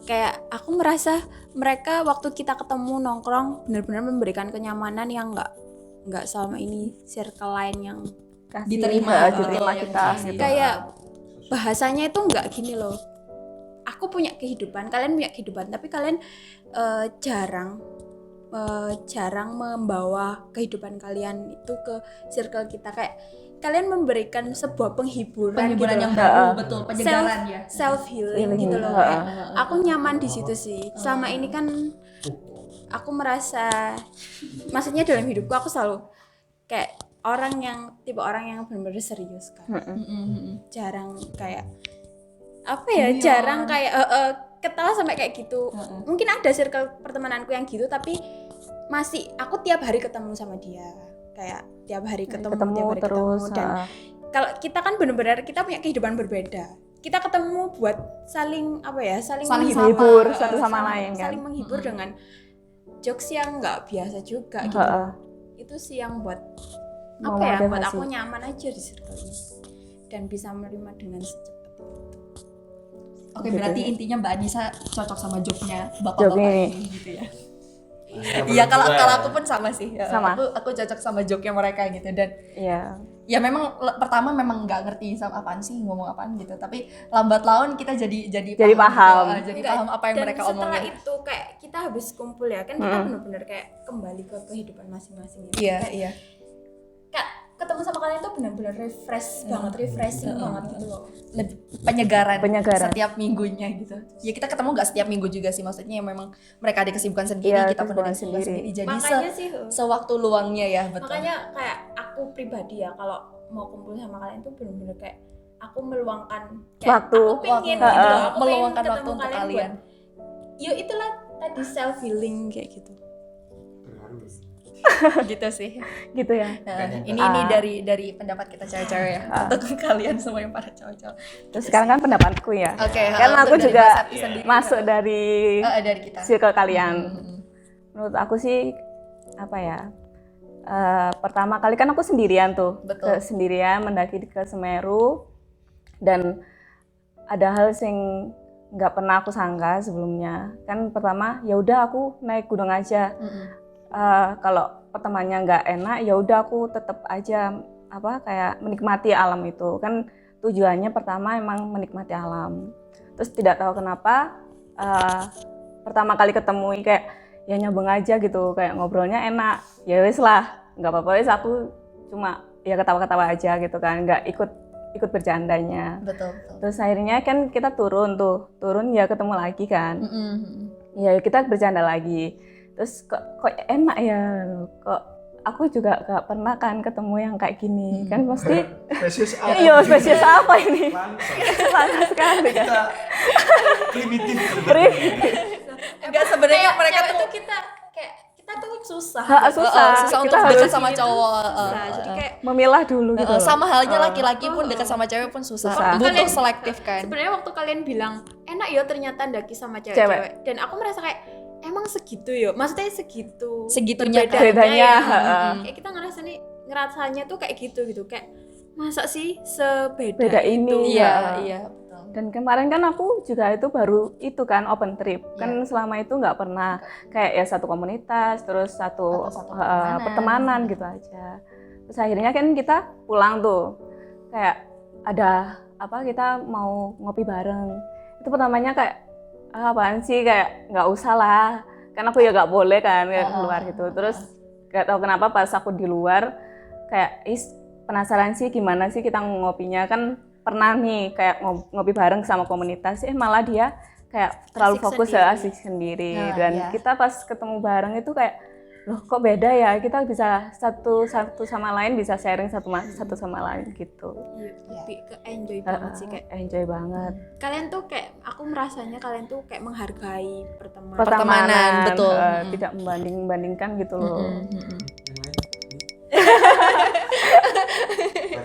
kayak aku merasa mereka waktu kita ketemu nongkrong benar-benar memberikan kenyamanan yang nggak sama ini circle lain yang diterima kita gitu. Kayak bahasanya itu nggak gini loh, aku punya kehidupan, kalian punya kehidupan, tapi kalian jarang membawa kehidupan kalian itu ke circle kita. Kayak kalian memberikan sebuah penghiburan gitu yang baru, betul, penyegaran ya, self healing gitu loh. Aku nyaman di situ sih. Selama ini kan aku merasa maksudnya dalam hidupku aku selalu kayak tipe orang yang benar-benar serius kan. Jarang kayak apa ya, jarang kayak ketawa sampai kayak gitu. Mungkin ada circle pertemananku yang gitu, tapi masih aku tiap hari ketemu sama dia, kayak tiap hari ketemu terus, dan kalau kita kan benar-benar kita punya kehidupan berbeda. Kita ketemu buat saling menghibur satu sama lain kan. Saling menghibur dengan jokes yang nggak biasa juga gitu. Itu sih yang buat buat aku nyaman aja di circle ini dan bisa menerima dengan secepat itu. Oke, berarti intinya Mbak Anissa cocok sama jobnya bapak-bapak ini gitu ya. Iya, kalau aku pun sama sih. Sama. Aku cocok sama joknya mereka gitu, dan ya memang pertama memang nggak ngerti sama apaan sih, ngomong apaan gitu, tapi lambat laun kita jadi paham apa yang mereka omongin. Setelah itu kayak kita habis kumpul ya kan, kita benar-benar kayak kembali ke kehidupan masing-masing ya. Iya. Kayak ketemu sama kalian tuh benar-benar refreshing banget gitu loh. Lebih penyegaran setiap minggunya gitu. Ya kita ketemu nggak setiap minggu juga sih, maksudnya memang mereka ada kesibukan sendiri, kita pun ada kesibukan sendiri. Jadi sewaktu luangnya ya, betul. Makanya kayak aku pribadi ya, kalau mau kumpul sama kalian tuh benar-benar kayak aku meluangkan waktu, aku pengen gitu loh, aku meluangkan pengen waktu untuk kalian. Yuk itulah tadi self healing kayak gitu. Gitu sih. Gitu ya. Ini dari pendapat kita cewek-cewek ya. Untuk kalian semua yang para cowok-cowok. Terus sekarang kan pendapatku ya. Kan aku juga masuk dari kita. Circle kalian. Menurut aku sih apa ya? Pertama kali kan aku sendirian tuh. Sendirian mendaki ke Semeru, dan ada hal yang nggak pernah aku sangka sebelumnya. Kan pertama ya udah aku naik gunung aja. Kalau pertamanya nggak enak, ya udah aku tetap aja kayak menikmati alam itu. Kan tujuannya pertama emang menikmati alam. Terus tidak tahu kenapa pertama kali ketemu kayak ya nyambung aja gitu, kayak ngobrolnya enak. Ya wes lah, nggak apa-apa, wes aku cuma ya ketawa-ketawa aja gitu kan, nggak ikut bercandanya. Betul. Terus akhirnya kan kita turun ya ketemu lagi kan. Ya kita bercanda lagi. Terus kok enak ya, kok aku juga gak pernah kan ketemu yang kayak gini. Kan mesti spesies apa? Iya, spesies apa ini? Langka sekali kan. Primitif. Enggak, sebenarnya mereka tuh kita tuh susah untuk dekat sama cowok. Jadi kayak memilah dulu gitu. Sama halnya laki-laki pun dekat sama cewek pun susah. Butuh selektif kan. Sebenarnya waktu kalian bilang enak ya ternyata daki sama cewek-cewek, dan aku merasa kayak emang segitu ya, maksudnya segitunya bedanya ya. Kayak kita ngerasanya tuh kayak gitu kayak masa sih sebeda ini. Iya betul. Dan kemarin kan aku juga itu baru itu kan open trip. Kan selama itu nggak pernah kayak ya satu komunitas, terus satu pertemanan gitu aja. Terus akhirnya kan kita pulang tuh kayak ada kita mau ngopi bareng. Itu pertamanya kayak apaan sih, kayak nggak usah lah, kan aku ya nggak boleh kan keluar gitu. Terus nggak tahu kenapa pas aku di luar kayak penasaran sih gimana sih kita ngopinya. Kan pernah nih kayak ngopi bareng sama komunitas, malah dia kayak terlalu fokus asik sendiri. Dan kita pas ketemu bareng itu kayak loh kok beda ya, kita bisa satu sama lain bisa sharing satu sama lain gitu. Lebih ke enjoy banget sih, kayak enjoy banget. Kalian tuh kayak aku merasanya kalian tuh kayak menghargai pertemanan, betul. Tidak membanding-bandingkan gitu loh.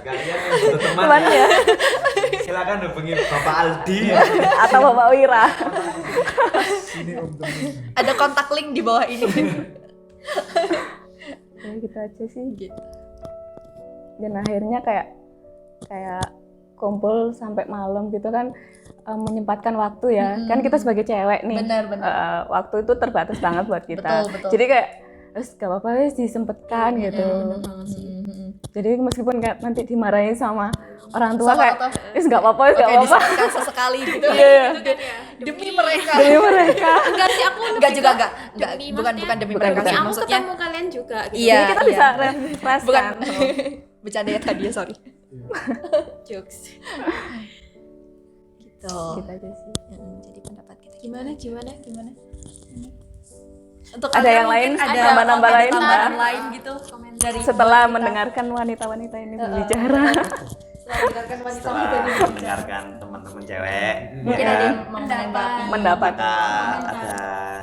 Kalian yang butuh teman ya, silakan hubungi Bapak Aldi atau Bapak Wira. Ada kontak link di bawah ini. Ya gitu aja sih. Dan akhirnya kayak kumpul sampai malam gitu kan, menyempatkan waktu ya. Kan kita sebagai cewek nih, benar. Waktu itu terbatas banget buat kita. Betul. Jadi kayak gak apa-apa wes disempatkan gitu. Jadi meskipun kayak nanti dimarahin sama orang tua kayak gak apa-apa, gak apa-apa. Disempatkan sesekali gitu. Demi mereka. Enggak sih, aku bukan demi mereka sih, aku maksudnya ketemu kalian juga gitu. Iya, jadi kita bisa refresh bukan kan. Bercanda ya tadi ya, sorry. Jokes. Gitu. Gitu aja sih. Jadi pendapat kita gimana? Untuk Ada kalian yang lain? mungkin ada Nambah-nambah komen lain, tambahan Mbak? lain gitu dari Setelah kita. mendengarkan wanita-wanita ini berbicara. Setelah mendengarkan wanita-wanita Setelah ini berbicara. mendengarkan teman-teman cewek, Mungkin ya, ada yang mau menanggapi. Mendapat. ada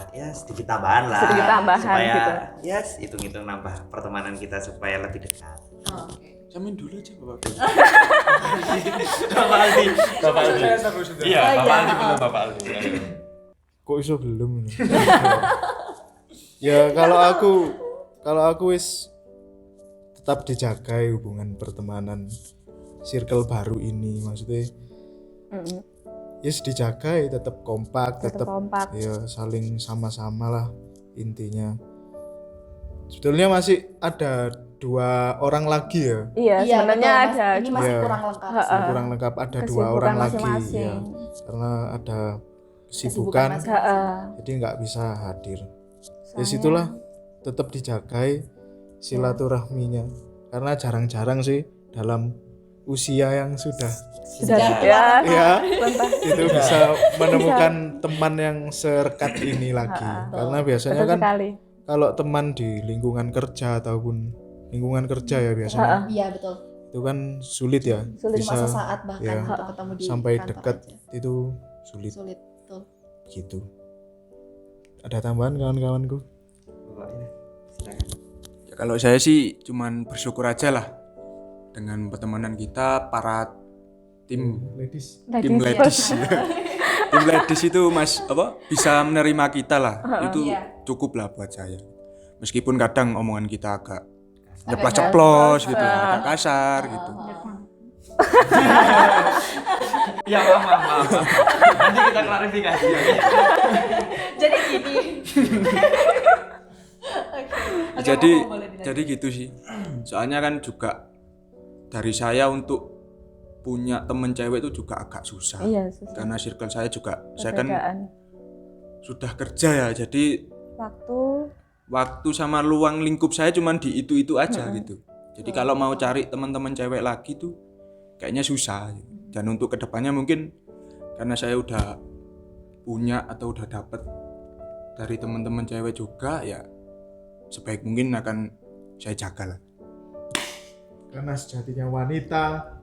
ya sedikit tambahan lah. Sedikit tambahan supaya, gitu. Ya, hitung-hitung nambah pertemanan kita supaya lebih dekat. Oh, oke. Jamin dulu aja Bapak. Bapak Aldi. Iya, Bapak Aldi belum Bapak Aldi. Kok iso belum ini? Ya kalau aku wis tetap dijaga hubungan pertemanan circle baru ini, maksudnya yes dijaga ya, tetap kompak, tetap kompak. ya saling sama-sama lah intinya. Sebetulnya masih ada 2 orang lagi ya. Iya, sebenarnya betul, ada. Ini masih Iya. kurang lengkap. Masih kurang lengkap, ada 2 Kesibukan orang lagi masing-masing. ya. Karena ada Kesibukan kesibukan, masing-masing. jadi nggak bisa hadir. Ya situlah tetap dijagai silaturahminya. Karena jarang-jarang sih dalam usia yang sudah Ya. ya itu bisa menemukan teman yang serekat ini lagi. Karena biasanya Betul kan sekali. kalau teman di lingkungan kerja ataupun lingkungan kerja ya biasanya Iya betul. itu kan sulit ya, Sulit bisa Masa saat bahkan ya, untuk ketemu di sampai kantor dekat aja. itu sulit Sulit betul. gitu. Ada tambahan kawan-kawanku? Ya, kalau saya sih cuman bersyukur aja lah dengan pertemanan kita para tim Ladies. tim ladies. Tim ladies itu bisa menerima kita lah. Itu cukup lah buat saya. Meskipun kadang omongan kita agak nyeplos-ceplos gitu, agak kasar gitu. Ya maaf. Nanti kita klarifikasi. Jadi gini. Jadi gitu sih. Soalnya kan juga dari saya untuk punya temen cewek itu juga agak susah. Iya, susah. Karena circle saya juga saya kan Perbedaan. sudah kerja ya. Jadi waktu sama luang lingkup saya cuman di itu aja gitu. Jadi kalau mau cari teman-teman cewek lagi tuh kayaknya susah. Dan untuk kedepannya mungkin karena saya udah punya atau udah dapet dari teman-teman cewek juga ya sebaik mungkin akan saya jaga lah. Karena sejatinya wanita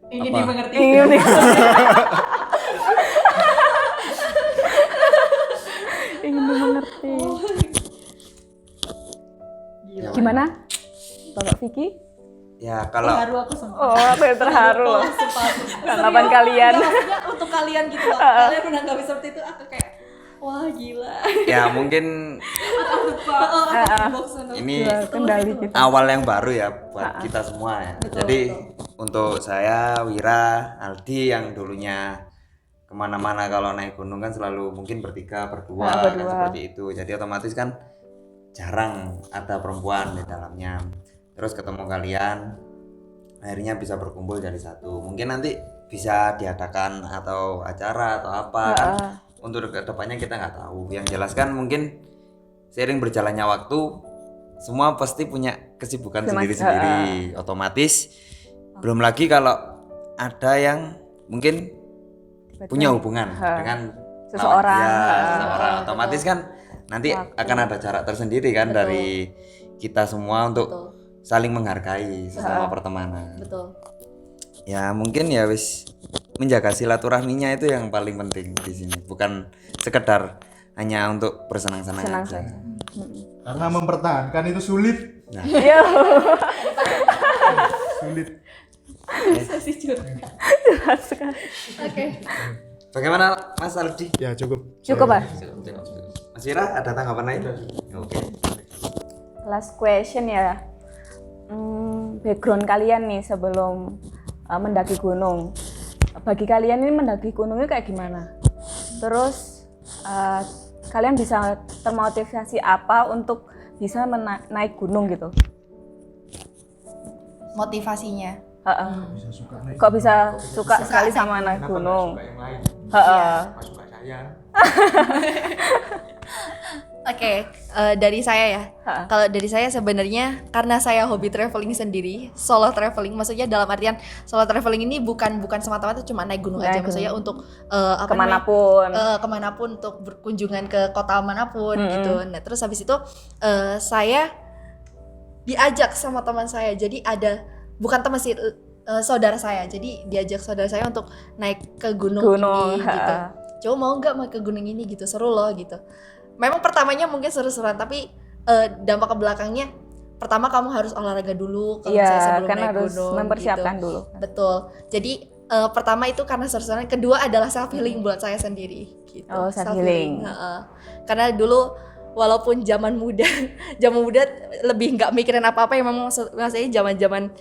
Ingin Apa? dimengerti. Ingin mengerti. Gimana? Bapak Vicky? Ya kalau Baru aku sempat. Oh, aku terharu loh. Tanggapan kalian. Maksudnya untuk kalian gitu loh. Kalian menanggapi seperti itu aku kayak wah gila. ya mungkin ini Kendali kita. awal yang baru ya buat kita semua ya. Jadi untuk saya, Wira, Aldi yang dulunya kemana-mana kalau naik gunung kan selalu mungkin bertiga, berdua kan seperti itu. Jadi otomatis kan jarang ada perempuan di dalamnya. Terus ketemu kalian, akhirnya bisa berkumpul jadi satu. Mungkin nanti bisa diadakan atau acara atau apa kan. Untuk kedepannya kita nggak tahu. Yang jelas kan mungkin seiring berjalannya waktu semua pasti punya kesibukan sendiri-sendiri. Otomatis belum lagi kalau ada yang mungkin punya hubungan dengan seseorang. seseorang. Otomatis kan nanti akan ada jarak tersendiri kan dari kita semua untuk saling menghargai sesama pertemanan. Betul. Ya mungkin ya wis menjaga silaturahminya itu yang paling penting di sini, bukan sekedar hanya untuk bersenang-senang aja. karena mempertahankan itu sulit. Nah, Iya. Sulit. Oke. bagaimana Mas Aldi? Ya cukup. Cukup, Pak. Mas Ira ada tanggapan lain? Oke. Last question ya. Background kalian nih sebelum mendaki gunung. Bagi kalian ini mendaki gunungnya kayak gimana? Terus kalian bisa termotivasi apa untuk bisa naik gunung gitu? Motivasinya. Kok bisa suka sekali sama naik gunung? Suka yang lain. Heeh. Suka saya. Oke, dari saya ya. Kalau dari saya sebenarnya karena saya hobi traveling sendiri, solo traveling, maksudnya dalam artian solo traveling ini bukan semata-mata cuma naik gunung aja, maksudnya untuk kemanapun untuk berkunjungan ke kota manapun gitu. Nah terus habis itu saya diajak sama teman saya, jadi ada bukan teman sih saudara saya, jadi diajak saudara saya untuk naik ke gunung ini gitu. Coba mau ke gunung ini gitu, seru loh gitu. Memang pertamanya mungkin seru-seruan, tapi dampak ke belakangnya pertama kamu harus olahraga dulu kalau misalnya sebelum kan naik harus gunung mempersiapkan gitu. dulu. Betul. Jadi pertama itu karena seru-seruan, kedua adalah self healing buat saya sendiri gitu. Oh, self healing. Karena dulu walaupun zaman muda lebih nggak mikirin apa-apa ya, memang maksudnya zaman-zaman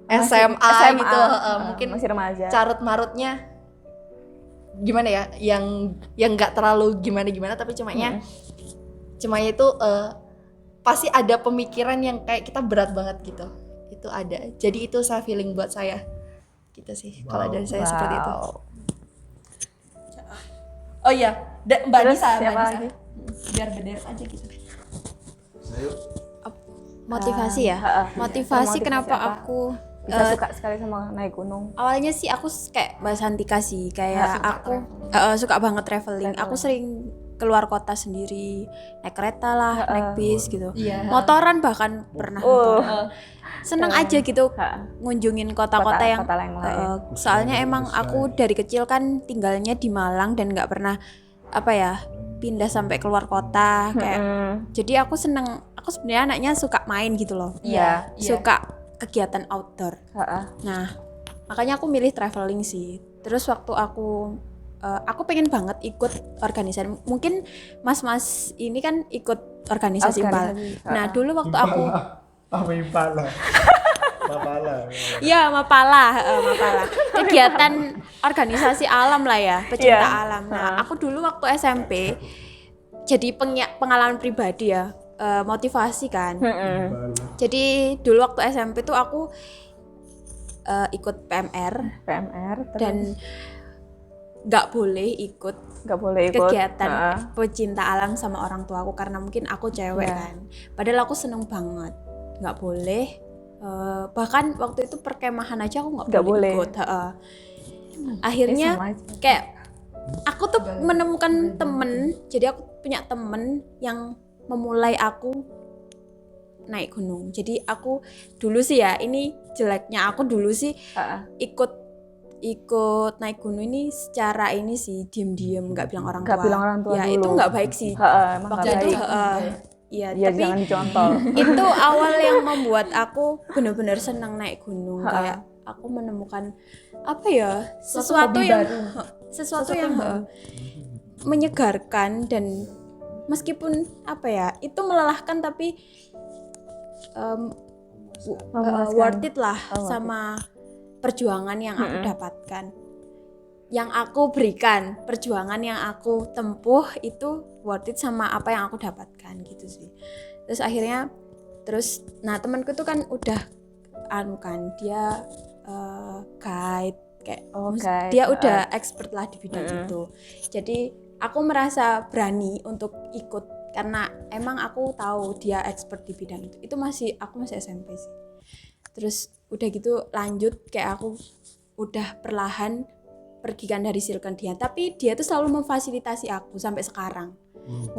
SMA gitu, mungkin masih remaja. carut marutnya gimana ya, yang nggak terlalu gimana tapi cumanya itu pasti ada pemikiran yang kayak kita berat banget gitu, itu ada. Jadi itu self healing buat saya gitu sih. Kalau dari saya seperti itu. Oh iya, Mbak Nisa biar berderet aja gitu. Motivasi ya? Motivasi kenapa aku bisa suka sekali sama naik gunung? Awalnya sih aku kayak Mbak Santika sih, kayak aku suka banget traveling. Aku sering keluar kota sendiri, naik kereta lah, naik bis gitu. Motoran bahkan pernah motoran. Seneng aja gitu ngunjungin kota-kota yang soalnya emang aku dari kecil kan tinggalnya di Malang dan nggak pernah pindah sampai keluar kota kayak. Jadi aku sebenarnya anaknya suka main gitu loh. Suka kegiatan outdoor. Nah, makanya aku milih traveling sih. Terus waktu aku pengen banget ikut organisasi. Mungkin mas-mas ini kan ikut organisasi Impala. Nah, dulu waktu aku Impala. Iya, Mapala. Kegiatan organisasi alam lah ya, pecinta alam. Nah, aku dulu waktu SMP jadi pengalaman pribadi ya. Motivasi kan. Jadi dulu waktu SMP tuh aku ikut PMR dan nggak boleh ikut kegiatan pecinta alam sama orang tua aku karena mungkin aku cewek kan. Padahal aku seneng banget. Nggak boleh. Bahkan waktu itu perkemahan aja aku nggak boleh ikut. Akhirnya kayak aku tuh menemukan temen. Jadi aku punya temen yang memulai aku naik gunung. Jadi aku dulu sih ya, ini jeleknya aku dulu sih ikut naik gunung ini secara ini sih diem-diem, nggak bilang orang tua. Ya dulu. Itu nggak baik sih. Jadi iya, tapi jangan dicontoh. Itu awal yang membuat aku benar-benar senang naik gunung. Kayak aku menemukan sesuatu yang menyegarkan dan meskipun itu melelahkan tapi worth it lah sama perjuangan yang aku dapatkan, yang aku berikan, perjuangan yang aku tempuh itu worth it sama apa yang aku dapatkan gitu sih. Terus akhirnya temanku tuh kan udah dia guide kayak dia udah expert lah di bidang itu. Jadi aku merasa berani untuk ikut karena emang aku tahu dia expert di bidang itu. Itu aku masih SMP sih. Terus udah gitu lanjut kayak aku udah perlahan pergi kan dari circle dia, tapi dia tuh selalu memfasilitasi aku sampai sekarang.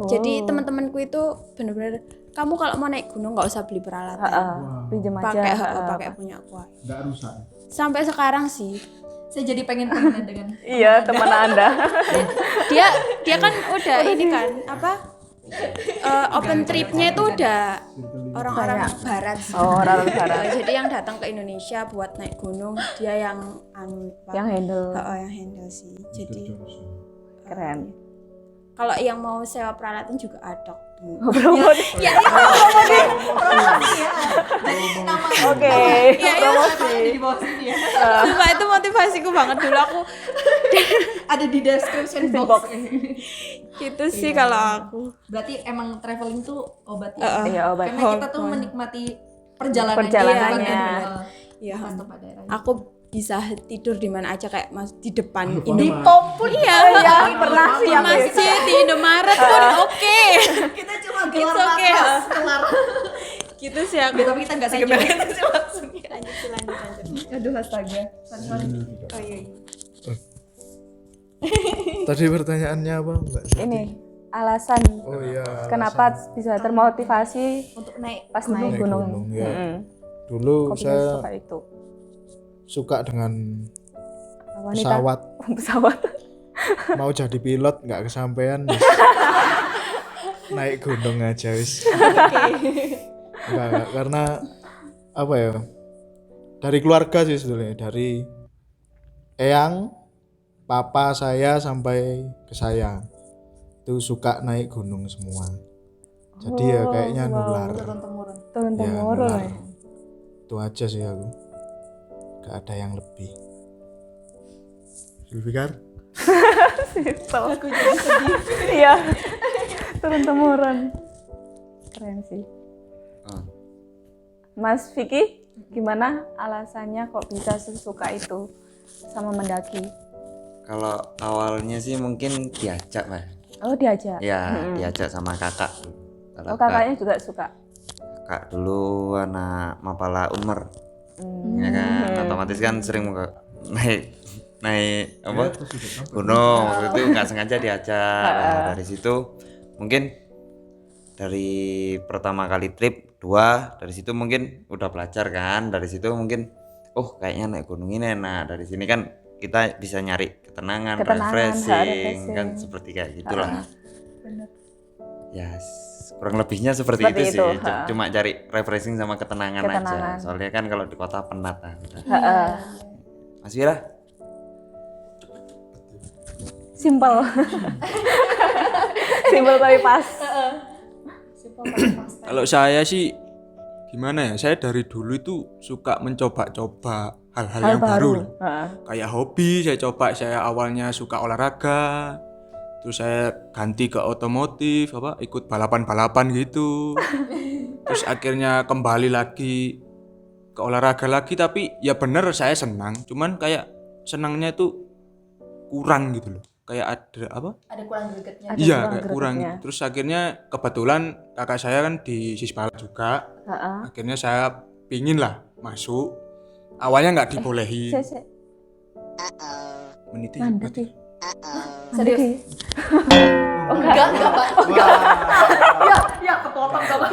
Jadi teman-temanku itu benar-benar, kamu kalau mau naik gunung nggak usah beli peralatan, pakai punya aku. Nggak rusak. Sampai sekarang sih. Saya jadi pengen temenan dengan teman Anda. dia kan udah ini kan open tripnya itu udah orang-orang barat sih. Orang barat. Jadi yang datang ke Indonesia buat naik gunung dia yang handle. Yang handle sih. Jadi keren. Kalau yang mau sewa peralatan juga ada. Promosi. Oke. Promosi. Sumpah itu motivasiku banget dulu aku. ada di description box. Gitu sih kalau aku. Berarti emang traveling tuh obat ya? Iya, obat. Karena kita tuh menikmati perjalanannya. Aku bisa tidur di mana aja kayak di depan Di Indomaret. Popul Iya, pernah sih Di aku. masjid, di Indomaret pun oke. kita cuma It's gelar okay. nafas, kelar. Gitu sih aku. Tapi kita nggak segeber itu sih maksudnya. Lanjut. Aduh astaga. Oh iya. Tadi pertanyaannya apa Mbak? Ini alasan Oh iya. kenapa bisa termotivasi Untuk naik pas naik Naik gunung. gunung, ya. Mm-mm. Dulu Kok bisa saya suka itu? suka dengan Wanita pesawat, pesawat. mau jadi pilot nggak kesampaian. Wis. Naik gunung aja wis. Enggak, karena apa ya? Dari keluarga sih sebenarnya, dari eyang, papa saya sampai ke saya itu suka naik gunung semua. Jadi ya kayaknya nular. Turun Ya, temurun. nular. Itu aja sih aku. Gak ada yang lebih. Zulfikar? Aku jadi sedih. Iya. Turun temurun. Keren sih. Mas Vicky, gimana alasannya kok bisa sesuka itu sama mendaki? Kalau awalnya sih mungkin diajak Mas. Oh, diajak. Ya, diajak sama kakak. Kalau Oh, kakaknya juga suka. kakak dulu anak Mapala Unmer. Ya kan, otomatis kan sering naik apa? Gunung. Waktu itu nggak sengaja diajak. Nah, dari situ mungkin dari pertama kali trip 2, dari situ mungkin udah belajar kan. Dari situ mungkin kayaknya naik gunung ini enak. Dari sini kan kita bisa nyari ketenangan, refreshing kan seperti kayak gitulah. Ya kurang lebihnya seperti itu itu, sih. Cuma cari refreshing sama ketenangan aja. Soalnya kan kalau di kota penat lah. Mas Wira? Simpel. Simpel tapi pas. Kalau saya sih gimana ya? Saya dari dulu itu suka mencoba-coba hal-hal yang baru. Kayak hobi, saya awalnya suka olahraga. Terus saya ganti ke otomotif, ikut balapan-balapan gitu. Terus akhirnya kembali lagi ke olahraga lagi, tapi ya bener saya senang. Cuman kayak senangnya itu kurang gitu loh. Kayak ada kurang gregetnya. Iya, kayak kurang. Terus akhirnya kebetulan kakak saya kan di Sispala juga. Akhirnya saya pingin lah masuk. Awalnya nggak dibolehin. Menitnya berarti. Serius? Enggak, Pak. Ya, kepotong sama.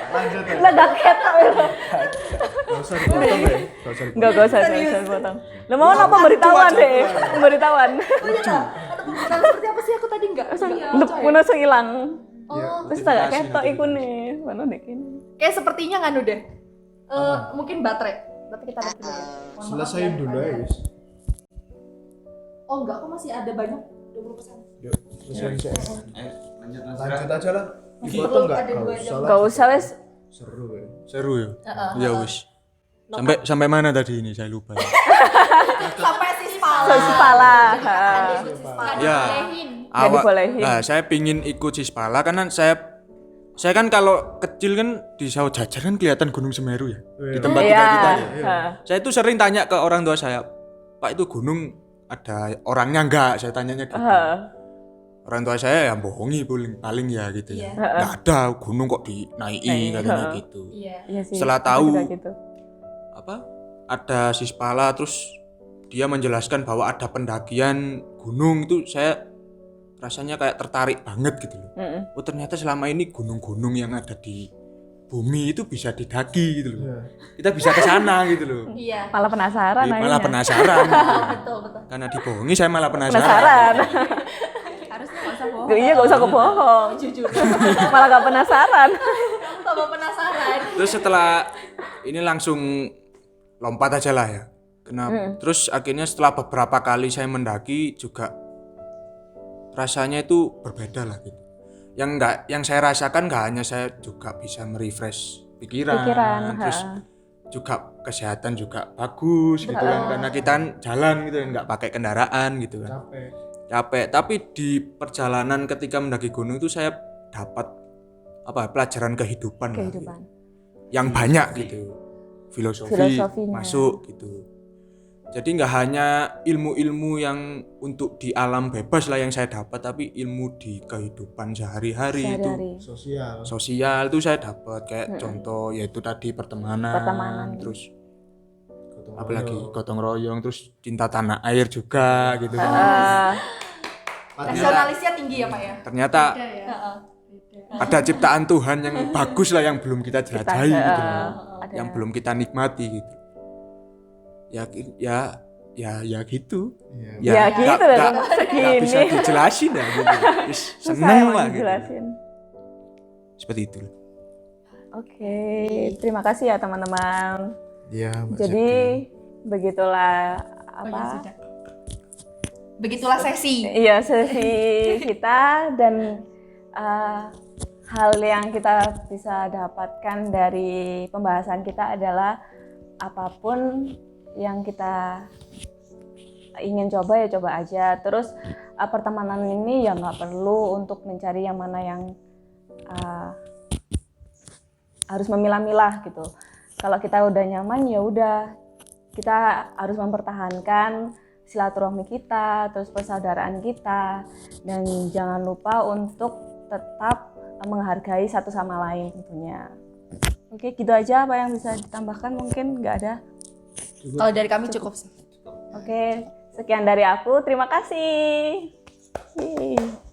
Lanjut ya. Ledak ketok. Gak usah dipotong ya. Enggak usah dipotong. Lo mau apa pemberitahuan deh? Pemberitahuan. Pembukaan seperti apa sih aku tadi enggak? Lep kuno hilang. Oh, Terus tak ketok iku nih. Mana nek ini? kayak sepertinya kan udah. Mungkin baterai. Tapi kita lihat dulu ya. Selesain dulu ya guys. Oh enggak, aku masih ada banyak 20%. Yuk, selesain saya. Lanjut Lanjut aja lah. Dipotong nggak? ada 2 Gak jam. usah lah. Enggak usah wes. Seru ya. Seru ya? Ya wis. Sampai mana tadi ini saya lupa. Sampai Sispala. Sispala. Ya. Nggak dibolehin. Nah, saya pingin ikut Sispala karena saya kan kalau kecil kan di Sawah Jajar kan kelihatan Gunung Semeru ya. Di tempat tinggal kita ya. Saya itu sering tanya ke orang tua saya, "Pak, itu gunung ada orangnya enggak?" Saya tanyanya gitu. Orang tua saya ya bohongi paling ya gitu ya. Enggak ada gunung kok dinaiki katanya gitu. Iya sih. Setelah tahu gitu. Ada Sispala, terus dia menjelaskan bahwa ada pendakian gunung, itu saya rasanya kayak tertarik banget gitu loh. Oh ternyata selama ini gunung-gunung yang ada di bumi itu bisa didaki gitu loh. Kita bisa ke sana gitu loh. Iya. Malah penasaran Malah penasaran. Betul. Karena dibohongi saya malah penasaran. Harusnya enggak usah bohong. Iya gak usah kebohong. Jujur. Malah gak penasaran. Tambah penasaran. Terus setelah ini langsung lompat aja lah ya. Kenapa? Terus akhirnya setelah beberapa kali saya mendaki juga rasanya itu berbeda lah gitu. Yang saya rasakan nggak hanya saya juga bisa merefresh pikiran. Terus juga kesehatan juga bagus gitu kan, karena kita jalan gitu nggak pakai kendaraan gitu kan. Capek. Tapi di perjalanan ketika mendaki gunung itu saya dapat pelajaran kehidupan. Lah, gitu. Yang banyak gitu. Filosofinya. masuk gitu. Jadi nggak hanya ilmu-ilmu yang untuk di alam bebas lah yang saya dapat, tapi ilmu di kehidupan sehari-hari itu sosial itu saya dapat kayak contoh yaitu tadi pertemanan. Terus apalagi gotong royong, terus cinta tanah air juga gitu. Nasionalisnya tinggi ya Pak ya. Ternyata ada ciptaan Tuhan yang bagus lah yang belum kita jelajahi gitu loh. Yang belum kita nikmati gitu. Ya gitu. Ya gitu nggak segini. bisa dijelasin ya gitu. Seneng lah gitu. Dijelasin. Seperti itu. Oke, terima kasih ya teman-teman. Iya, Mbak Jadi Septi. begitulah Begitulah sesi. Iya, sesi kita dan hal yang kita bisa dapatkan dari pembahasan kita adalah apapun yang kita ingin coba ya coba aja. Terus pertemanan ini ya nggak perlu untuk mencari yang mana yang harus memilah-milah gitu. Kalau kita udah nyaman ya udah, kita harus mempertahankan silaturahmi kita, terus persaudaraan kita, dan jangan lupa untuk tetap menghargai satu sama lain tentunya. Oke, gitu aja. Apa yang bisa ditambahkan? Mungkin nggak ada. Kalau dari kami cukup sih. Oke, sekian dari aku. Terima kasih. Yeay.